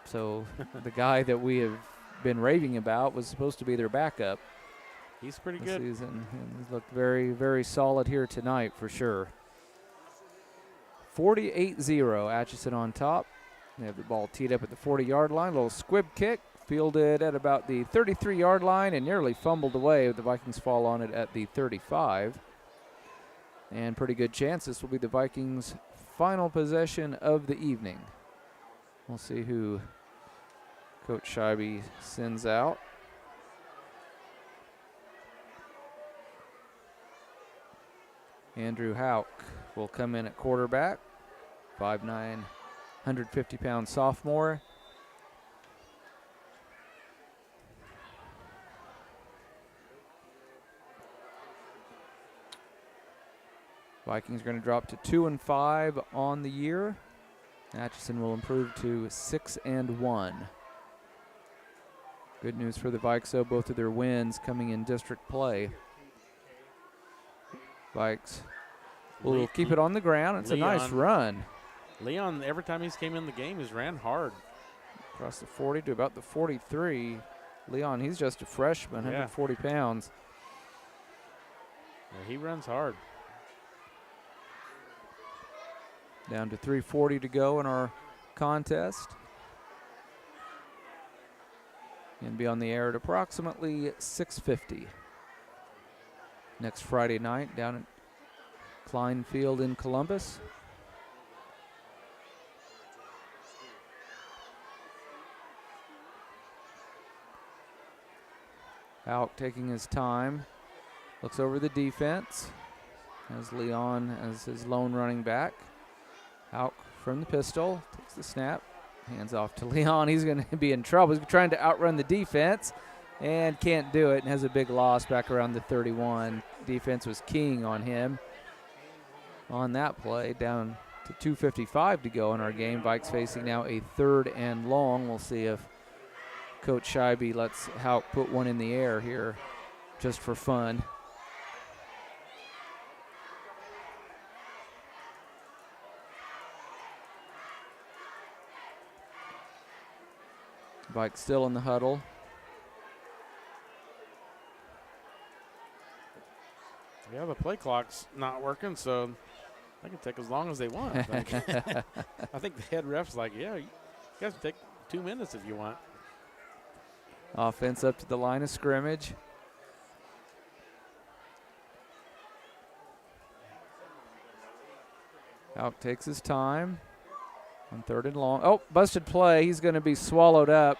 so the guy that we have been raving about was supposed to be their backup. He's pretty this good. Season. And he's looked very, very solid here tonight for sure. 48-0, Atchison on top. They have the ball teed up at the 40-yard line. A little squib kick, fielded at about the 33-yard line and nearly fumbled away. The Vikings fall on it at the 35. And pretty good chance this will be the Vikings' final possession of the evening. We'll see who Coach Scheibe sends out. Andrew Hauk will come in at quarterback. 5'9", 150-pound sophomore. Vikings are going to drop to 2-5 on the year. Atchison will improve to 6-1. Good news for the Vikes, though, both of their wins coming in district play. Vikes will keep it on the ground. It's a nice run. Leon, every time he's came in the game, he's ran hard. Across the 40 to about the 43. Leon, he's just a freshman, 140 pounds. Yeah, he runs hard. Down to 3:40 to go in our contest. And be on the air at approximately 6:50. Next Friday night down at Klein Field in Columbus. Out taking his time. Looks over the defense. Has Leon as his lone running back. Out from the pistol. Takes the snap. Hands off to Leon. He's going to be in trouble. He's trying to outrun the defense and can't do it and has a big loss back around the 31. Defense was keying on him on that play. Down to 2:55 to go in our game. Vikes facing now a 3rd and long. We'll see if Coach Scheibe lets Hauk put one in the air here just for fun. Vikes still in the huddle. Yeah, the play clock's not working, so they can take as long as they want. I think, I think the head ref's like, yeah, you guys can take 2 minutes if you want. Offense up to the line of scrimmage. Hauk takes his time on 3rd and long. Oh, busted play. He's going to be swallowed up.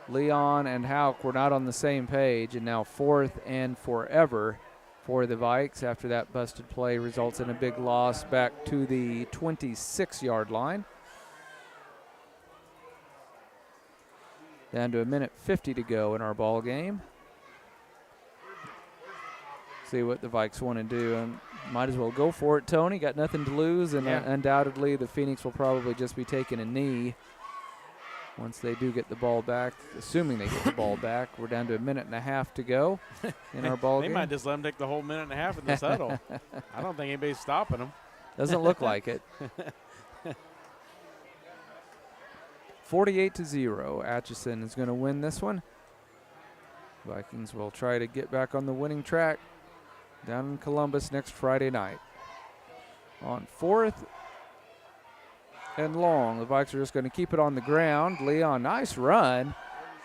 Leon and Hauk were not on the same page, and now 4th and forever for the Vikes after that busted play results in a big loss back to the 26-yard line. Down to 1:50 to go in our ball game. See what the Vikes want to do. And might as well go for it, Tony. Got nothing to lose, and undoubtedly the Phoenix will probably just be taking a knee once they do get the ball back, assuming they get the ball back. We're down to 1.5 minutes to go in our ball game. They might just let them take the whole 1.5 minutes in this huddle. I don't think anybody's stopping them. Doesn't look like it. 48-0. Atchison is going to win this one. Vikings will try to get back on the winning track down in Columbus next Friday night. On 4th and long, the Vikes are just going to keep it on the ground. Leon, nice run.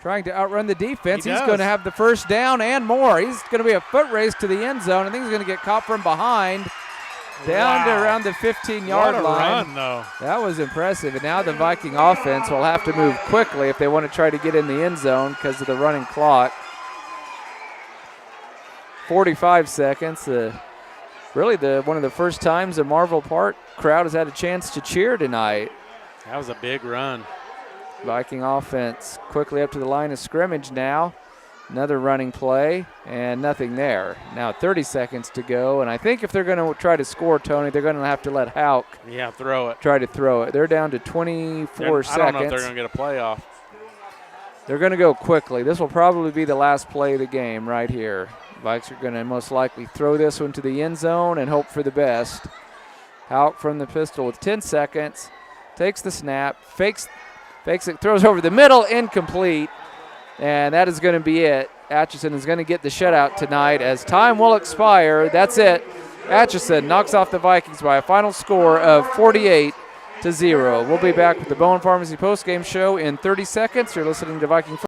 Trying to outrun the defense. He's going to have the first down and more. He's going to be a foot race to the end zone. I think he's going to get caught from behind down to around the 15-yard line. What a run, though. That was impressive. And now the Viking offense will have to move quickly if they want to try to get in the end zone because of the running clock. 45 seconds. Really one of the first times the Marvel Park crowd has had a chance to cheer tonight. That was a big run. Viking offense quickly up to the line of scrimmage now. Another running play, and nothing there. Now 30 seconds to go, and I think if they're going to try to score, Tony, they're going to have to let Houck try to throw it. They're down to 24 seconds. I don't know if they're going to get a play off. They're going to go quickly. This will probably be the last play of the game right here. Vikes are going to most likely throw this one to the end zone and hope for the best. Houck from the pistol with 10 seconds. Takes the snap, fakes it, throws over the middle, incomplete. And that is going to be it. Atchison is going to get the shutout tonight as time will expire. That's it. Atchison knocks off the Vikings by a final score of 48-0. We'll be back with the Bowen Pharmacy postgame show in 30 seconds. You're listening to Viking